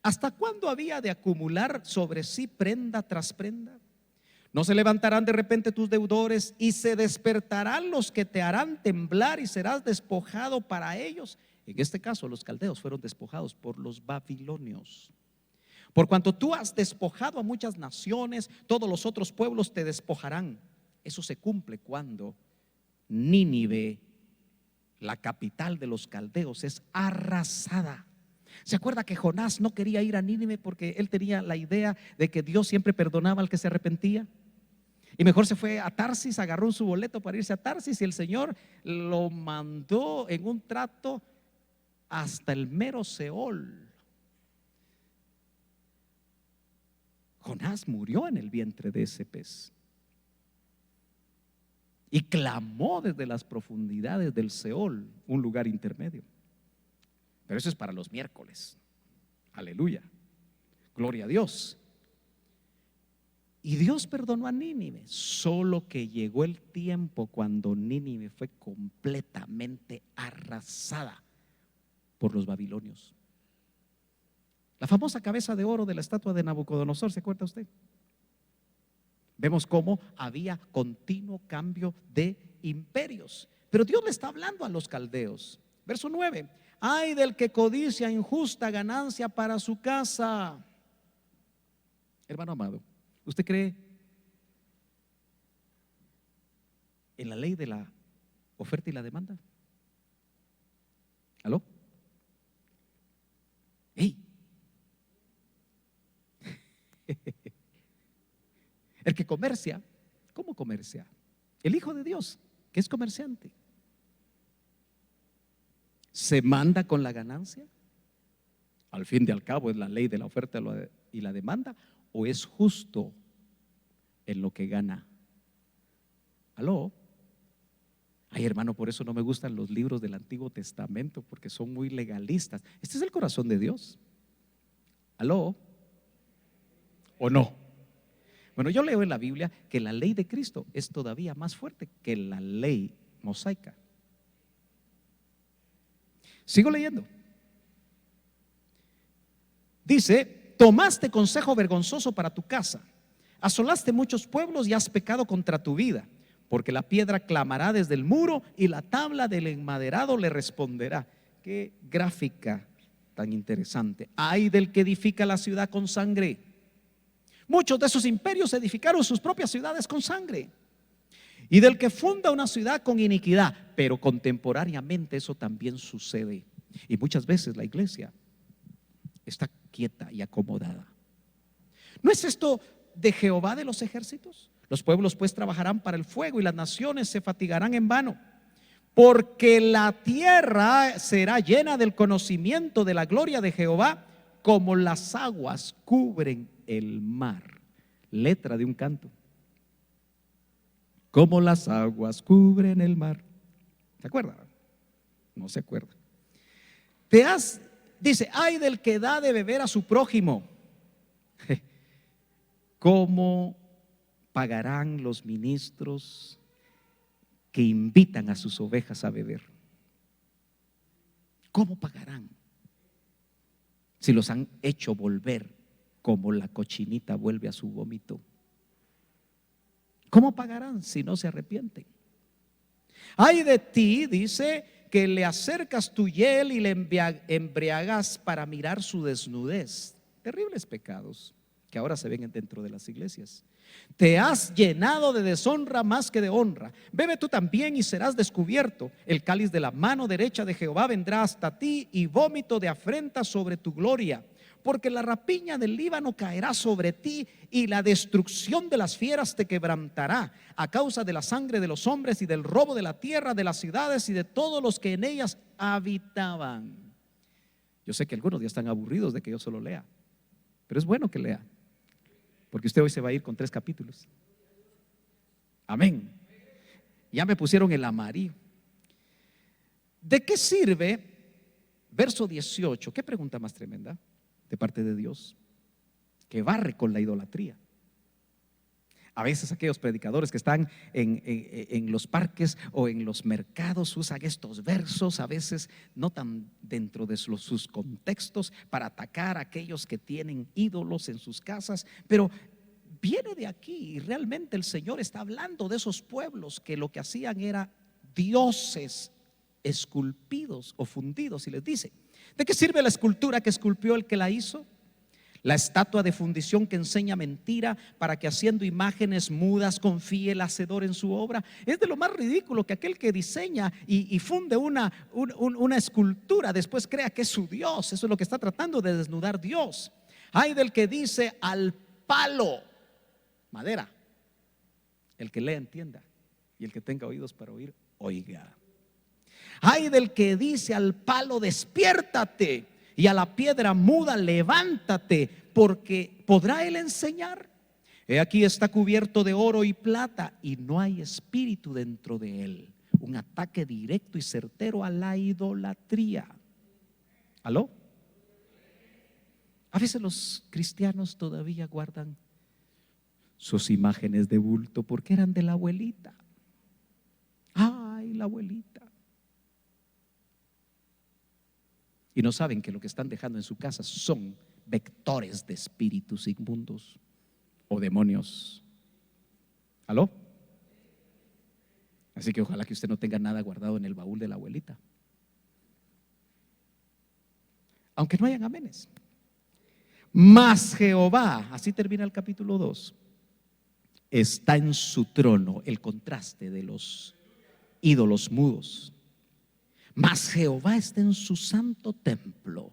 ¿Hasta cuándo había de acumular sobre sí prenda tras prenda? ¿No se levantarán de repente tus deudores y se despertarán los que te harán temblar y serás despojado para ellos? En este caso, los caldeos fueron despojados por los babilonios. Por cuanto tú has despojado a muchas naciones, todos los otros pueblos te despojarán. Eso se cumple cuando Nínive, la capital de los caldeos, es arrasada. ¿Se acuerda que Jonás no quería ir a Nínive porque él tenía la idea de que Dios siempre perdonaba al que se arrepentía? Y mejor se fue a Tarsis, agarró su boleto para irse a Tarsis y el Señor lo mandó en un trato hasta el mero Seol. Jonás murió en el vientre de ese pez y clamó desde las profundidades del Seol, un lugar intermedio. Pero eso es para los miércoles. Aleluya, gloria a Dios. Y Dios perdonó a Nínive, solo que llegó el tiempo cuando Nínive fue completamente arrasada por los babilonios. La famosa cabeza de oro de la estatua de Nabucodonosor, ¿se acuerda usted? Vemos cómo había continuo cambio de imperios. Pero Dios le está hablando a los caldeos. Verso 9: ay del que codicia injusta ganancia para su casa. Hermano amado, ¿usted cree en la ley de la oferta y la demanda? ¿Aló? ¡Ey! El que comercia, ¿cómo comercia? El Hijo de Dios, que es comerciante, ¿se manda con la ganancia? Al fin y al cabo, ¿es la ley de la oferta y la demanda o es justo en lo que gana? ¿Aló? Ay, hermano, por eso no me gustan los libros del Antiguo Testamento, porque son muy legalistas. Este es el corazón de Dios. ¿Aló? ¿O no? Bueno, yo leo en la Biblia que la ley de Cristo es todavía más fuerte que la ley mosaica. Sigo leyendo. Dice: tomaste consejo vergonzoso para tu casa, asolaste muchos pueblos y has pecado contra tu vida, porque la piedra clamará desde el muro y la tabla del enmaderado le responderá. Qué gráfica tan interesante. Ay del que edifica la ciudad con sangre. Muchos de esos imperios edificaron sus propias ciudades con sangre. Y del que funda una ciudad con iniquidad. Pero contemporáneamente eso también sucede. Y muchas veces la iglesia está quieta y acomodada. ¿No es esto de Jehová de los ejércitos? Los pueblos pues trabajarán para el fuego y las naciones se fatigarán en vano. Porque la tierra será llena del conocimiento de la gloria de Jehová, como las aguas cubren el mar. Letra de un canto. Como las aguas cubren el mar. ¿Se acuerdan? No se acuerda. Dice, ay del que da de beber a su prójimo. ¿Cómo pagarán los ministros que invitan a sus ovejas a beber? ¿Cómo pagarán si los han hecho volver como la cochinita vuelve a su vómito? ¿Cómo pagarán si no se arrepienten? Ay de ti, dice, que le acercas tu hiel y le embriagas para mirar su desnudez. Terribles pecados que ahora se ven dentro de las iglesias. Te has llenado de deshonra más que de honra. Bebe tú también y serás descubierto. El cáliz de la mano derecha de Jehová vendrá hasta ti, y vómito de afrenta sobre tu gloria. Porque la rapiña del Líbano caerá sobre ti, y la destrucción de las fieras te quebrantará, a causa de la sangre de los hombres y del robo de la tierra, de las ciudades y de todos los que en ellas habitaban. Yo sé que algunos ya están aburridos de que yo solo lea, pero es bueno que lea, porque usted hoy se va a ir con 3 capítulos. Amén. Ya me pusieron el amarillo. ¿De qué sirve? Verso 18. ¿Qué pregunta más tremenda de parte de Dios? Que barre con la idolatría. A veces aquellos predicadores que están en los parques o en los mercados usan estos versos, a veces no tan dentro de sus contextos, para atacar a aquellos que tienen ídolos en sus casas. Pero viene de aquí, y realmente el Señor está hablando de esos pueblos que lo que hacían era dioses esculpidos o fundidos. Y les dice: ¿de qué sirve la escultura que esculpió el que la hizo? La estatua de fundición que enseña mentira, para que haciendo imágenes mudas confíe el hacedor en su obra. Es de lo más ridículo que aquel que diseña y funde una escultura después crea que es su Dios. Eso es lo que está tratando de desnudar Dios. Ay del que dice al palo, madera. El que lea entienda, y el que tenga oídos para oír, oiga. Ay del que dice al palo, despiértate, y a la piedra muda, levántate, porque ¿podrá él enseñar? He aquí está cubierto de oro y plata, y no hay espíritu dentro de él. Un ataque directo y certero a la idolatría. ¿Aló? A veces los cristianos todavía guardan sus imágenes de bulto porque eran de la abuelita. Ay, la abuelita. Y no saben que lo que están dejando en su casa son vectores de espíritus inmundos o demonios. ¿Aló? Así que ojalá que usted no tenga nada guardado en el baúl de la abuelita, aunque no hayan amenes. Mas Jehová, así termina el capítulo 2, está en su trono. El contraste de los ídolos mudos. Mas Jehová está en su santo templo.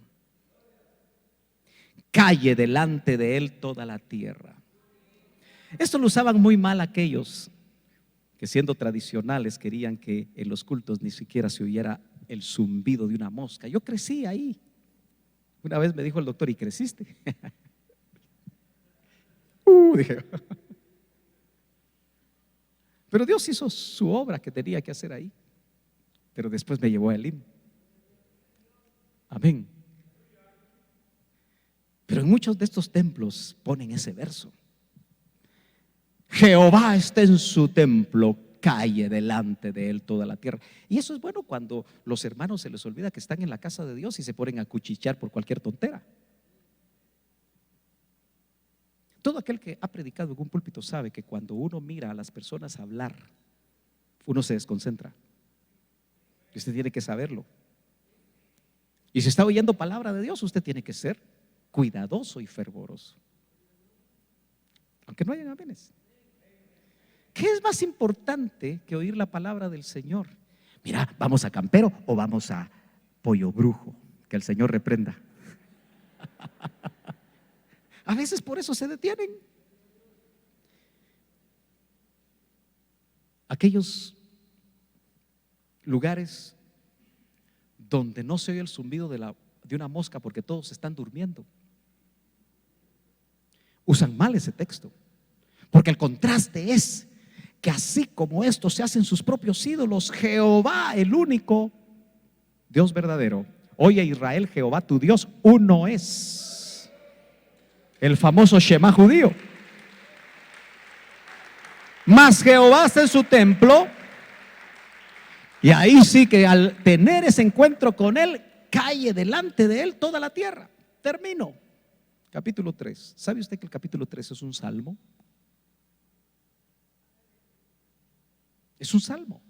Calle delante de él toda la tierra. Esto lo usaban muy mal aquellos que, siendo tradicionales, querían que en los cultos ni siquiera se oyera el zumbido de una mosca. Yo crecí ahí. Una vez me dijo el doctor: ¿y creciste? Dije. Pero Dios hizo su obra que tenía que hacer ahí. Pero después me llevó a Elim. Amén. Pero en muchos de estos templos ponen ese verso: Jehová está en su templo, calle delante de él toda la tierra. Y eso es bueno cuando los hermanos se les olvida que están en la casa de Dios y se ponen a cuchichear por cualquier tontera. Todo aquel que ha predicado en un púlpito sabe que cuando uno mira a las personas hablar, uno se desconcentra. Y usted tiene que saberlo. Y si está oyendo palabra de Dios, usted tiene que ser cuidadoso y fervoroso, aunque no hayan amenes. ¿Qué es más importante que oír la palabra del Señor? Mira, ¿vamos a Campero o vamos a Pollo Brujo? Que el Señor reprenda. A veces por eso se detienen. Aquellos lugares donde no se oye el zumbido de una mosca porque todos están durmiendo, usan mal ese texto, porque el contraste es que así como estos se hacen sus propios ídolos, Jehová, el único, Dios verdadero. Oye Israel, Jehová tu Dios, uno es. El famoso Shema judío. Mas Jehová está en su templo. Y ahí sí que al tener ese encuentro con Él, cae delante de Él toda la tierra. Termino. Capítulo 3. ¿Sabe usted que el capítulo 3 es un salmo? Es un salmo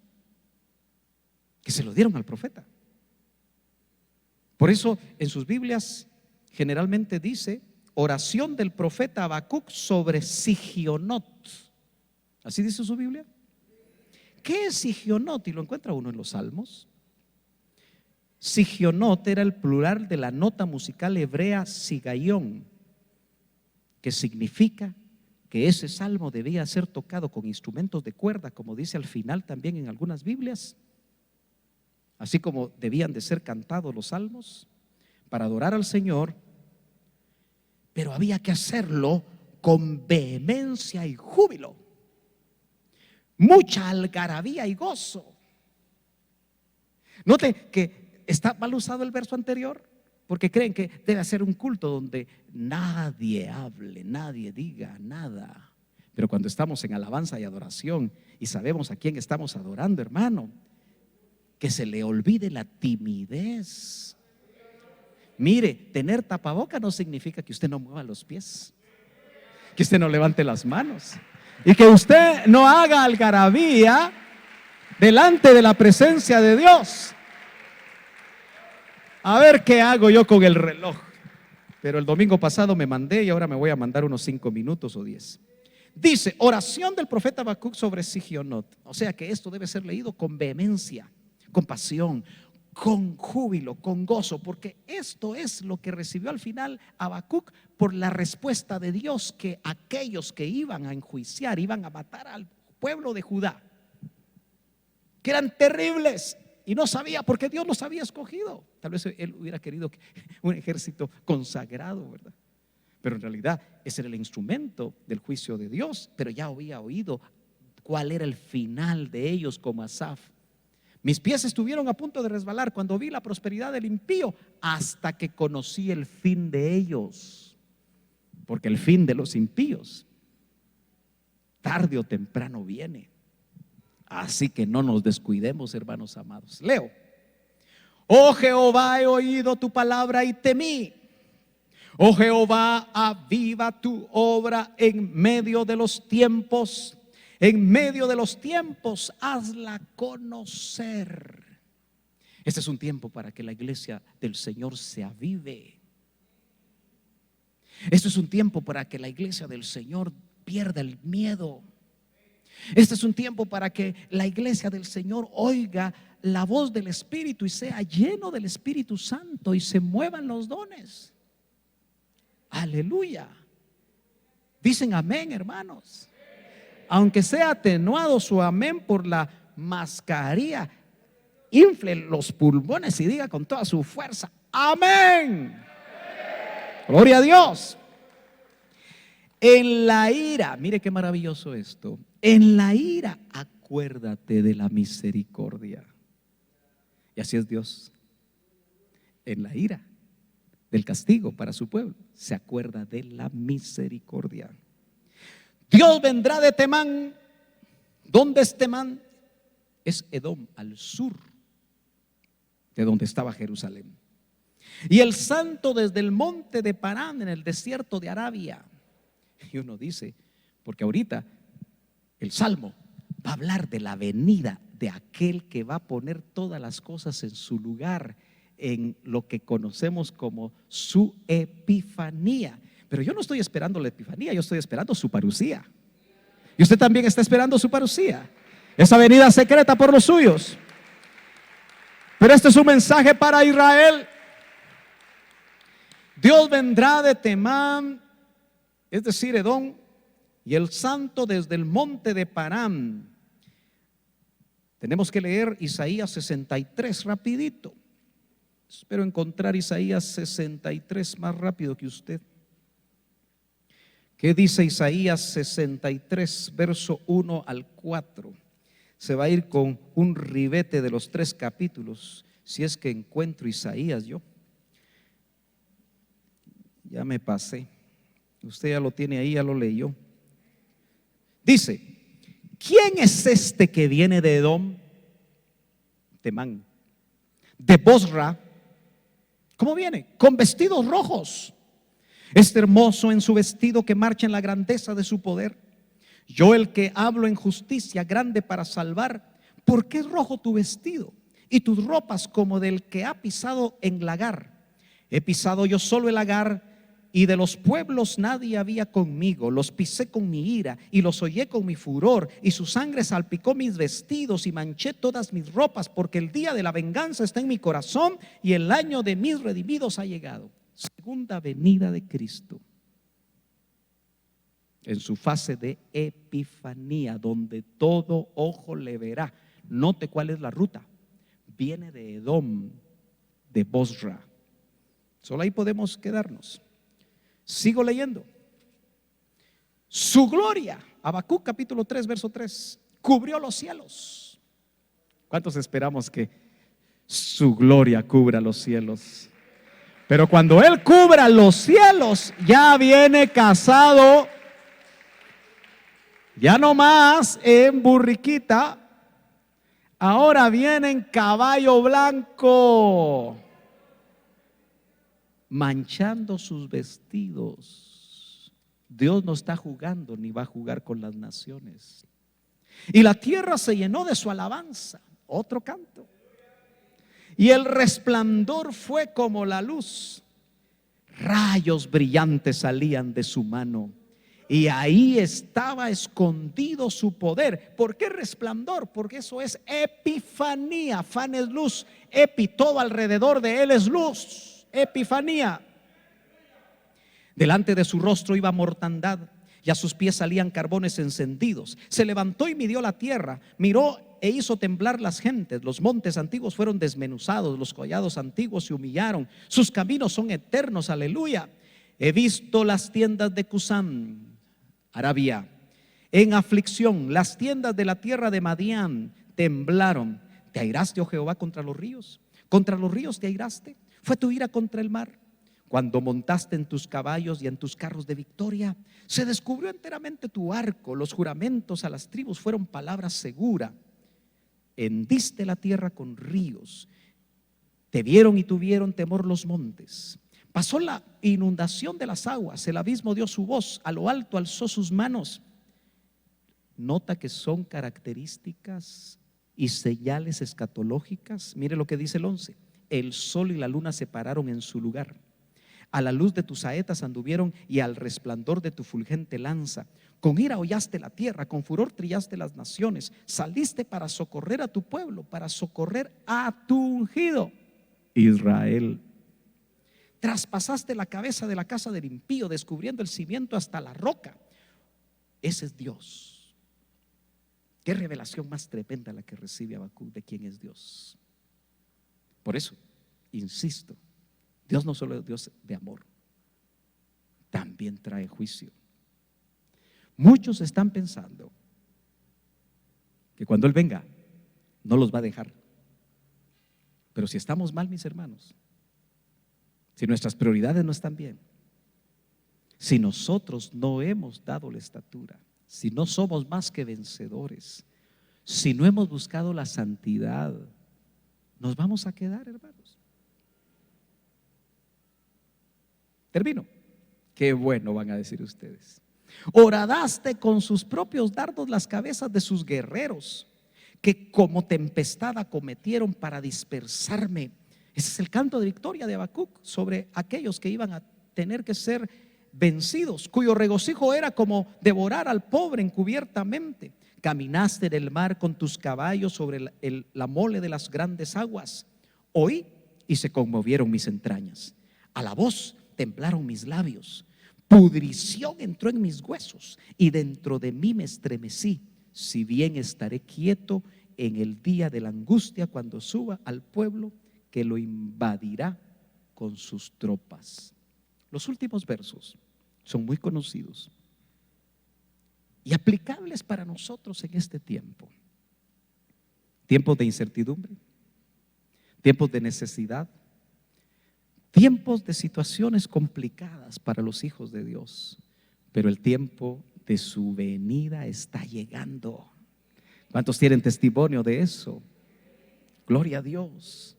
que se lo dieron al profeta. Por eso en sus Biblias generalmente dice oración del profeta Habacuc sobre Sigionot. ¿Así dice su Biblia? ¿Qué es Sigionot? Y lo encuentra uno en los Salmos. Sigionot era el plural de la nota musical hebrea sigayón, que significa que ese salmo debía ser tocado con instrumentos de cuerda, como dice al final también en algunas Biblias, así como debían de ser cantados los salmos para adorar al Señor, pero había que hacerlo con vehemencia y júbilo, mucha algarabía y gozo. Note que está mal usado el verso anterior, porque creen que debe ser un culto donde nadie hable, nadie diga nada. Pero cuando estamos en alabanza y adoración y sabemos a quién estamos adorando, hermano, que se le olvide la timidez. Mire, tener tapaboca no significa que usted no mueva los pies, que usted no levante las manos y que usted no haga algarabía delante de la presencia de Dios. A ver qué hago yo con el reloj. Pero el domingo pasado me mandé y ahora me voy a mandar unos 5 minutos o 10. Dice, oración del profeta Habacuc sobre Sigionot. O sea que esto debe ser leído con vehemencia, con pasión, con júbilo, con gozo, porque esto es lo que recibió al final Habacuc por la respuesta de Dios, que aquellos que iban a enjuiciar, iban a matar al pueblo de Judá, que eran terribles, y no sabía porque Dios los había escogido. Tal vez él hubiera querido un ejército consagrado, ¿verdad? Pero en realidad ese era el instrumento del juicio de Dios. Pero ya había oído cuál era el final de ellos, como Asaf. Mis pies estuvieron a punto de resbalar cuando vi la prosperidad del impío, hasta que conocí el fin de ellos. Porque el fin de los impíos tarde o temprano viene. Así que no nos descuidemos, hermanos amados. Leo: oh Jehová, he oído tu palabra y temí. Oh Jehová, aviva tu obra en medio de los tiempos. En medio de los tiempos, hazla conocer. Este es un tiempo para que la iglesia del Señor se avive. Este es un tiempo para que la iglesia del Señor pierda el miedo. Este es un tiempo para que la iglesia del Señor oiga la voz del Espíritu y sea lleno del Espíritu Santo y se muevan los dones. Aleluya. Dicen amén, hermanos. Aunque sea atenuado su amén por la mascarilla, infle los pulmones y diga con toda su fuerza: amén. Gloria a Dios. En la ira, mire qué maravilloso esto. En la ira, acuérdate de la misericordia. Y así es Dios. En la ira del castigo para su pueblo, se acuerda de la misericordia. Dios vendrá de Temán. ¿Dónde es Temán? Es Edom, al sur de donde estaba Jerusalén. Y el santo desde el monte de Parán, en el desierto de Arabia. Y uno dice, porque ahorita el Salmo va a hablar de la venida de aquel que va a poner todas las cosas en su lugar, en lo que conocemos como su epifanía. Pero yo no estoy esperando la epifanía, yo estoy esperando su parucía. Y usted también está esperando su parucía, esa venida secreta por los suyos. Pero este es un mensaje para Israel. Dios vendrá de Temán, es decir, Edom, y el santo desde el monte de Parán. Tenemos que leer Isaías 63 rapidito. Espero encontrar Isaías 63 más rápido que usted. ¿Qué dice Isaías 63, verso 1 al 4? Se va a ir con un ribete de los 3 capítulos. Si es que encuentro Isaías yo. Ya me pasé. Usted ya lo tiene ahí, ya lo leyó. Dice: ¿quién es este que viene de Edom? Temán. De Bosra. ¿Cómo viene? Con vestidos rojos. Este hermoso en su vestido que marcha en la grandeza de su poder. Yo, el que hablo en justicia, grande para salvar. ¿Por qué es rojo tu vestido y tus ropas como del que ha pisado en lagar? He pisado yo solo el lagar, y de los pueblos nadie había conmigo. Los pisé con mi ira y los hollé con mi furor, y su sangre salpicó mis vestidos y manché todas mis ropas, porque el día de la venganza está en mi corazón y el año de mis redimidos ha llegado. Segunda venida de Cristo, en su fase de epifanía, donde todo ojo le verá. Note cuál es la ruta. Viene de Edom, de Bosra. Solo ahí podemos quedarnos. Sigo leyendo. Su gloria, Habacuc capítulo 3 verso 3, cubrió los cielos. ¿Cuántos esperamos que su gloria cubra los cielos? Pero cuando Él cubra los cielos, ya viene casado, ya no más en burriquita, ahora viene en caballo blanco, manchando sus vestidos. Dios no está jugando ni va a jugar con las naciones. Y la tierra se llenó de su alabanza. Otro canto. Y el resplandor fue como la luz. Rayos brillantes salían de su mano, y ahí estaba escondido su poder. ¿Por qué resplandor? Porque eso es epifanía. Fan es luz, epi, todo alrededor de Él es luz. Epifanía. Delante de su rostro iba mortandad, y a sus pies salían carbones encendidos. Se levantó y midió la tierra, miró e hizo temblar las gentes. Los montes antiguos fueron desmenuzados, los collados antiguos se humillaron. Sus caminos son eternos, aleluya. He visto las tiendas de Cusán, Arabia, en aflicción. Las tiendas de la tierra de Madián temblaron. ¿Te airaste, oh Jehová, contra los ríos? ¿Contra los ríos te airaste? ¿Fue tu ira contra el mar? Cuando montaste en tus caballos y en tus carros de victoria, se descubrió enteramente tu arco. Los juramentos a las tribus fueron palabra segura. Hendiste la tierra con ríos. Te vieron y tuvieron temor los montes. Pasó la inundación de las aguas. El abismo dio su voz. A lo alto alzó sus manos. Nota que son características y señales escatológicas. Mire lo que dice el 11. El sol y la luna se pararon en su lugar. A la luz de tus saetas anduvieron, y al resplandor de tu fulgente lanza. Con ira hollaste la tierra, con furor trillaste las naciones. Saliste para socorrer a tu pueblo, para socorrer a tu ungido, Israel. Traspasaste la cabeza de la casa del impío, descubriendo el cimiento hasta la roca. Ese es Dios. Qué revelación más tremenda la que recibe Habacuc de quién es Dios. Por eso, insisto, Dios no solo es Dios de amor, también trae juicio. Muchos están pensando que cuando Él venga no los va a dejar. Pero si estamos mal, mis hermanos, si nuestras prioridades no están bien, si nosotros no hemos dado la estatura, si no somos más que vencedores, si no hemos buscado la santidad, nos vamos a quedar, hermanos. Termino. Qué bueno, van a decir ustedes. Horadaste con sus propios dardos las cabezas de sus guerreros, que como tempestad acometieron para dispersarme. Ese es el canto de victoria de Habacuc sobre aquellos que iban a tener que ser vencidos, cuyo regocijo era como devorar al pobre encubiertamente. Caminaste en el mar con tus caballos sobre la mole de las grandes aguas. Oí y se conmovieron mis entrañas. A la voz temblaron mis labios. Pudrición entró en mis huesos, y dentro de mí me estremecí. Si bien estaré quieto en el día de la angustia, cuando suba al pueblo que lo invadirá con sus tropas. Los últimos versos son muy conocidos y aplicables para nosotros en este tiempo. Tiempos de incertidumbre, tiempos de necesidad, tiempos de situaciones complicadas para los hijos de Dios, pero el tiempo de su venida está llegando. ¿Cuántos tienen testimonio de eso? Gloria a Dios.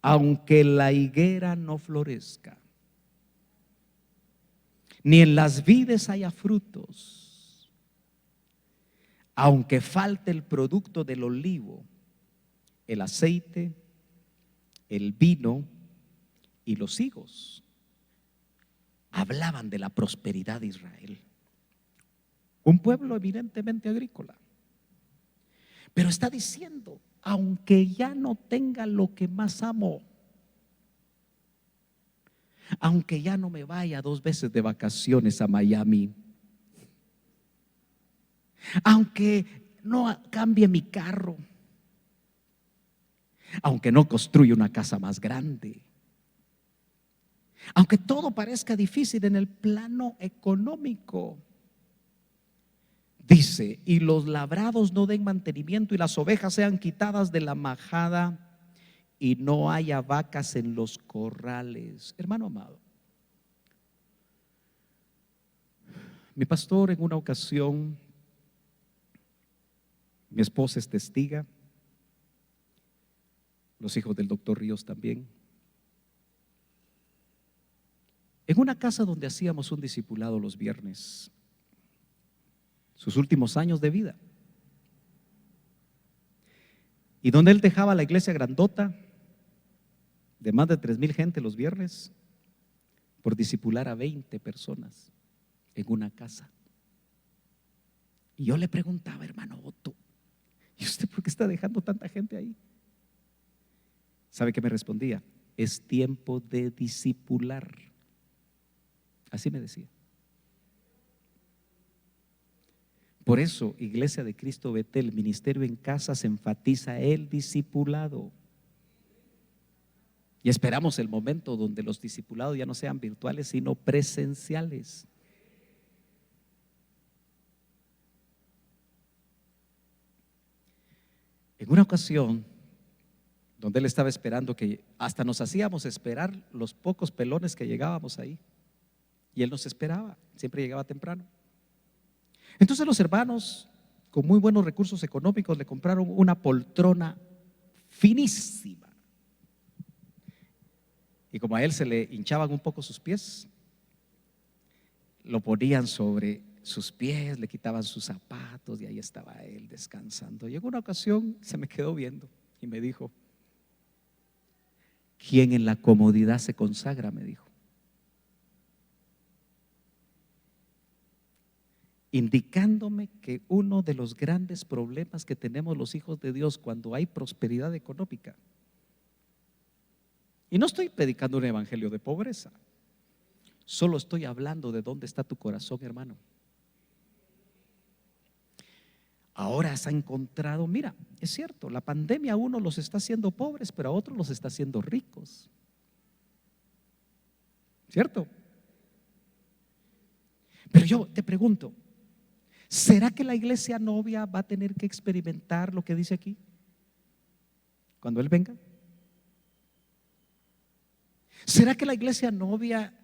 Aunque la higuera no florezca, ni en las vides haya frutos, aunque falte el producto del olivo, el aceite, el vino y los higos, hablaban de la prosperidad de Israel. Un pueblo evidentemente agrícola. Pero está diciendo, aunque ya no tenga lo que más amo, aunque ya no me vaya 2 veces de vacaciones a Miami, aunque no cambie mi carro, aunque no construya una casa más grande, aunque todo parezca difícil en el plano económico, dice, y los labrados no den mantenimiento y las ovejas sean quitadas de la majada y no haya vacas en los corrales. Hermano amado, mi pastor en una ocasión, mi esposa es testiga, los hijos del doctor Ríos también, en una casa donde hacíamos un discipulado los viernes, sus últimos años de vida, y donde él dejaba la iglesia grandota de más de 3,000 gente los viernes por discipular a 20 personas en una casa. Y yo le preguntaba, hermano Otto, ¿y usted por qué está dejando tanta gente ahí? ¿Sabe qué me respondía? Es tiempo de discipular. Así me decía. Por eso, Iglesia de Cristo Betel, ministerio en casa, se enfatiza el discipulado. Y esperamos el momento donde los discipulados ya no sean virtuales, sino presenciales. En una ocasión, donde él estaba esperando, que hasta nos hacíamos esperar los pocos pelones que llegábamos ahí, y él nos esperaba, siempre llegaba temprano. Entonces los hermanos, con muy buenos recursos económicos, le compraron una poltrona finísima. Y como a él se le hinchaban un poco sus pies, lo ponían sobre sus pies, le quitaban sus zapatos y ahí estaba él descansando. Y en una ocasión se me quedó viendo y me dijo, ¿quién en la comodidad se consagra? Me dijo. Indicándome que uno de los grandes problemas que tenemos los hijos de Dios cuando hay prosperidad económica, y no estoy predicando un evangelio de pobreza, solo estoy hablando de dónde está tu corazón, hermano. Ahora se ha encontrado, mira, es cierto, la pandemia a unos los está haciendo pobres, pero a otros los está haciendo ricos. ¿Cierto? Pero yo te pregunto, ¿será que la iglesia novia va a tener que experimentar lo que dice aquí cuando Él venga? ¿Será que la iglesia novia,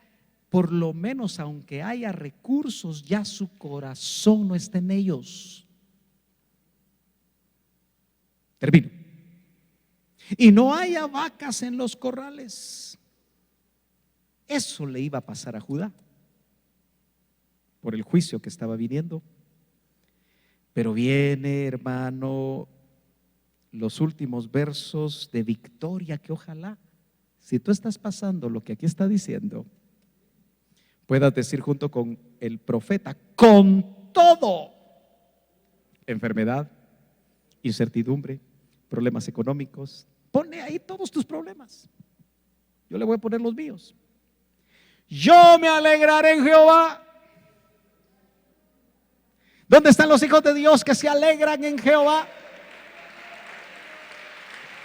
por lo menos aunque haya recursos, ya su corazón no está en ellos? Termino. Y no haya vacas en los corrales. Eso le iba a pasar a Judá por el juicio que estaba viniendo. Pero viene, hermano, los últimos versos de victoria que ojalá, si tú estás pasando lo que aquí está diciendo, puedas decir junto con el profeta, con todo, enfermedad, incertidumbre, problemas económicos, pone ahí todos tus problemas. Yo le voy a poner los míos. Yo me alegraré en Jehová. ¿Dónde están los hijos de Dios que se alegran en Jehová?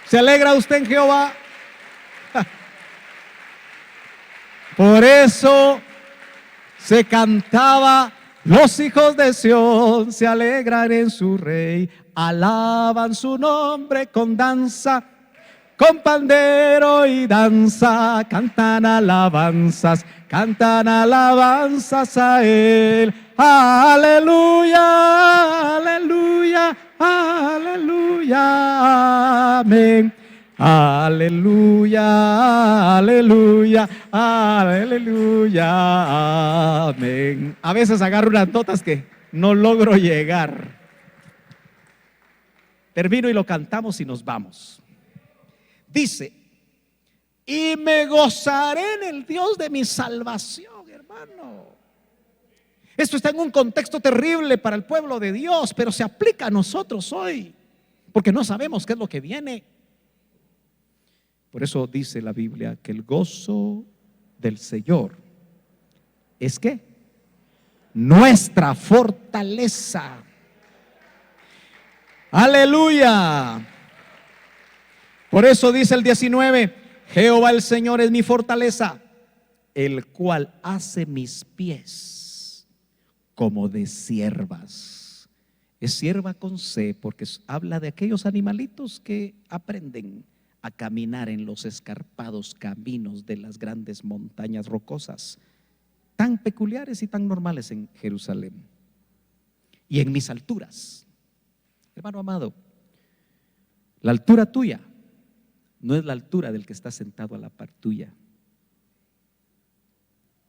¿Se alegra usted en Jehová? Por eso se cantaba, los hijos de Sión se alegran en su rey, alaban su nombre con danza, con pandero y danza, cantan alabanzas a Él. Aleluya, aleluya, aleluya, amén. Aleluya, aleluya, aleluya, amén. A veces agarro unas notas que no logro llegar. Termino y lo cantamos y nos vamos. Dice, y me gozaré en el Dios de mi salvación, hermano. Esto está en un contexto terrible para el pueblo de Dios, pero se aplica a nosotros hoy, porque no sabemos qué es lo que viene. Por eso dice la Biblia que el gozo del Señor es ¿qué? Nuestra fortaleza. Aleluya. Por eso dice el 19, Jehová el Señor es mi fortaleza, el cual hace mis pies como de ciervas. Es cierva con C porque habla de aquellos animalitos que aprenden a caminar en los escarpados caminos de las grandes montañas rocosas, tan peculiares y tan normales en Jerusalén. Y en mis alturas, hermano amado, la altura tuya no es la altura del que está sentado a la par tuya.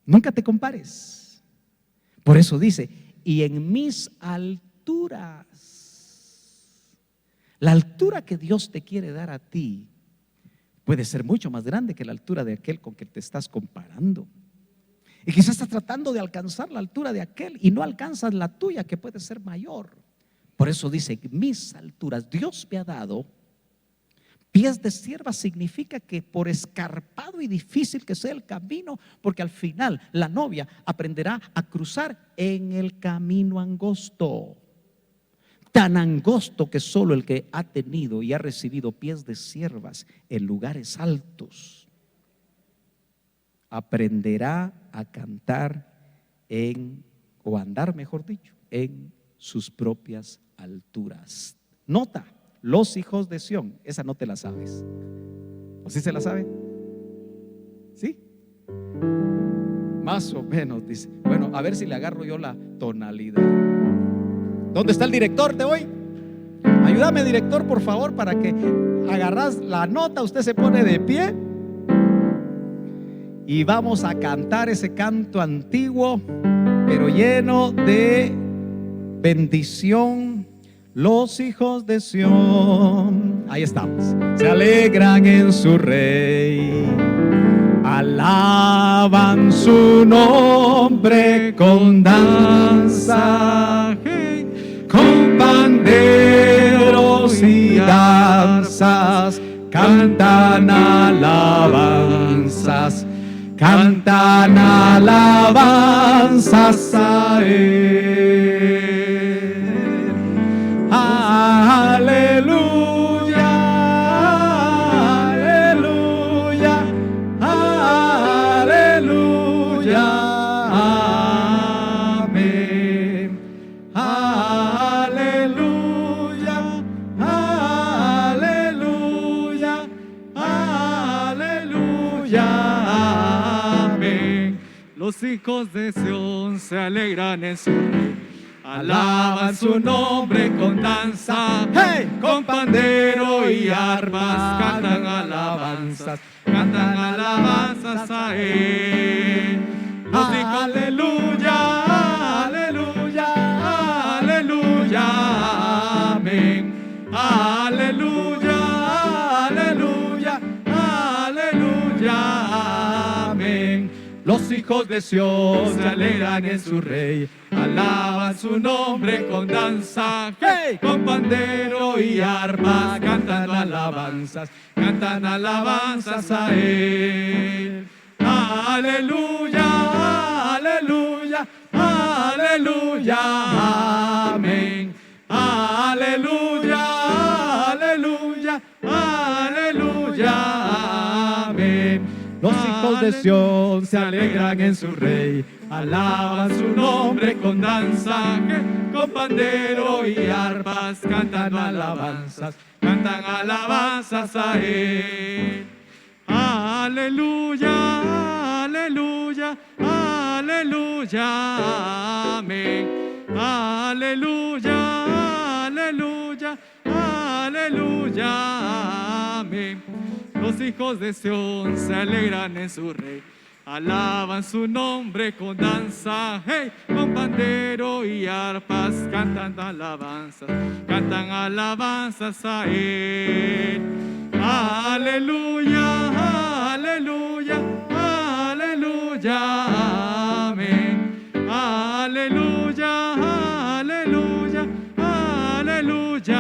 Nunca te compares. Por eso dice, y en mis alturas. La altura que Dios te quiere dar a ti puede ser mucho más grande que la altura de aquel con que te estás comparando. Y quizás estás tratando de alcanzar la altura de aquel y no alcanzas la tuya, que puede ser mayor. Por eso dice, mis alturas, Dios me ha dado pies de sierva. Significa que por escarpado y difícil que sea el camino, porque al final la novia aprenderá a cruzar en el camino angosto, tan angosto que solo el que ha tenido y ha recibido pies de siervas en lugares altos aprenderá a cantar o andar, mejor dicho, en sus propias alturas. Nota, los hijos de Sión, esa no te la sabes. ¿O sí se la sabe? ¿Sí? Más o menos, dice. Bueno, a ver si le agarro yo la tonalidad. ¿Dónde está el director de hoy? Ayúdame, director, por favor, para que agarras la nota. Usted se pone de pie y vamos a cantar ese canto antiguo, pero lleno de bendición. Los hijos de Sión, ahí estamos, se alegran en su rey, alaban su nombre con danza, con panderos y danzas, cantan alabanzas a Él. Aleluya, aleluya, aleluya, amén. Aleluya, aleluya, aleluya, amén. Los hijos de Sión se alegran en su rey, alaban su nombre con danza, hey, con pandero y arpas, cantan alabanzas a Él. Los hijos, aleluya, aleluya, aleluya, amén. Aleluya, aleluya, aleluya, amén. Los hijos de Sión se alegran en su rey, alaban su nombre con danza, hey, con pandero y arpas, cantan alabanzas a Él. Aleluya, aleluya, aleluya, amén. Aleluya, aleluya, aleluya, amén. Los hijos hijos de Sión se alegran en su rey, alaban su nombre con danza, con pandero y arpas cantan alabanzas a él. Aleluya, aleluya, aleluya, amén. Aleluya, aleluya, aleluya, amén. Los hijos de Sión se alegran en su rey, alaban su nombre con danza, hey, con pandero y arpas cantan alabanzas a él. Aleluya, aleluya, aleluya, amén. Aleluya, aleluya, aleluya,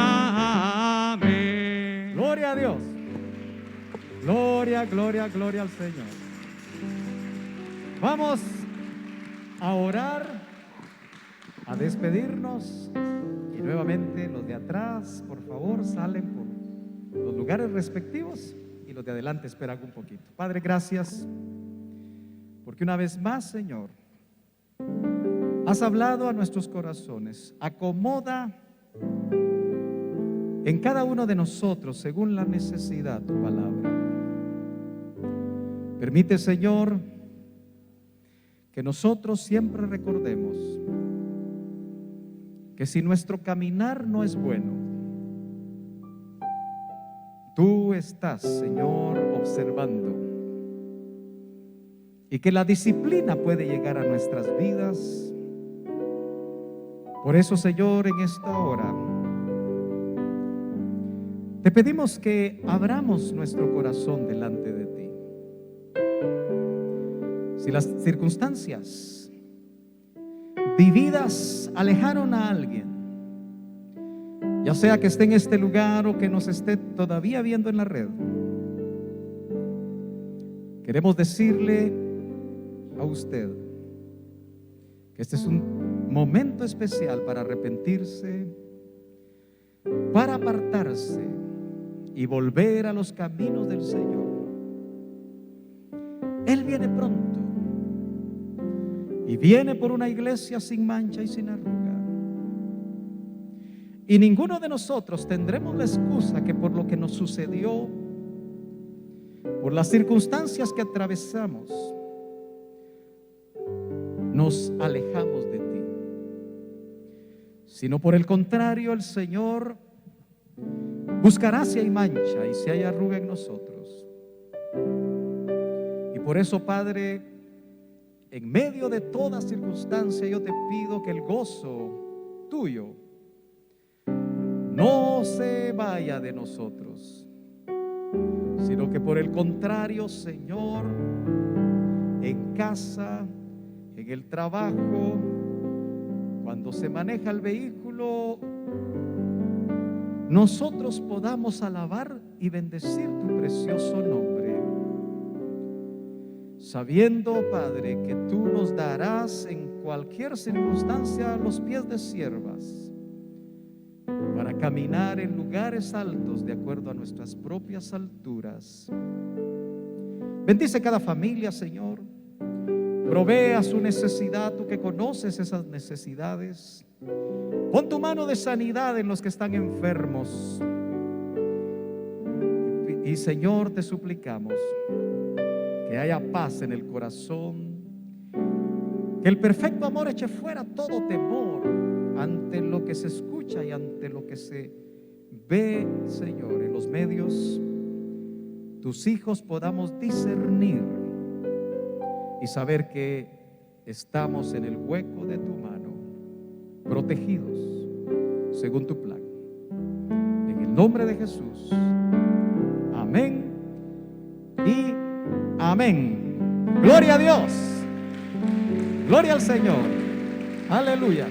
amén. Gloria a Dios. Gloria, gloria, gloria al Señor. Vamos a orar, a despedirnos, y nuevamente los de atrás, por favor, salen por los lugares respectivos y los de adelante esperan un poquito. Padre, gracias porque una vez más, Señor, has hablado a nuestros corazones. Acomoda en cada uno de nosotros según la necesidad tu palabra. Permite, Señor, que nosotros siempre recordemos que si nuestro caminar no es bueno, tú estás, Señor, observando, y que la disciplina puede llegar a nuestras vidas. Por eso, Señor, en esta hora te pedimos que abramos nuestro corazón delante de ti. Si las circunstancias vividas alejaron a alguien, ya sea que esté en este lugar o que nos esté todavía viendo en la red, queremos decirle a usted que este es un momento especial para arrepentirse, para apartarse y volver a los caminos del Señor. Él viene pronto y viene por una iglesia sin mancha y sin arruga. Y ninguno de nosotros tendremos la excusa que por lo que nos sucedió, por las circunstancias que atravesamos, nos alejamos de ti, sino por el contrario, el Señor buscará si hay mancha y si hay arruga en nosotros. Y por eso, Padre, en medio de toda circunstancia, yo te pido que el gozo tuyo no se vaya de nosotros, sino que por el contrario, Señor, en casa, en el trabajo, cuando se maneja el vehículo, nosotros podamos alabar y bendecir tu precioso nombre, sabiendo, Padre, que tú nos darás en cualquier circunstancia los pies de siervas para caminar en lugares altos de acuerdo a nuestras propias alturas. Bendice cada familia, Señor. Provea su necesidad, tú que conoces esas necesidades. Pon tu mano de sanidad en los que están enfermos. Y Señor, te suplicamos que haya paz en el corazón, que el perfecto amor eche fuera todo temor ante lo que se escucha y ante lo que se ve, Señor, en los medios. Tus hijos podamos discernir y saber que estamos en el hueco de tu mano, protegidos según tu plan. En el nombre de Jesús, amén y amén. Gloria a Dios, gloria al Señor, aleluya.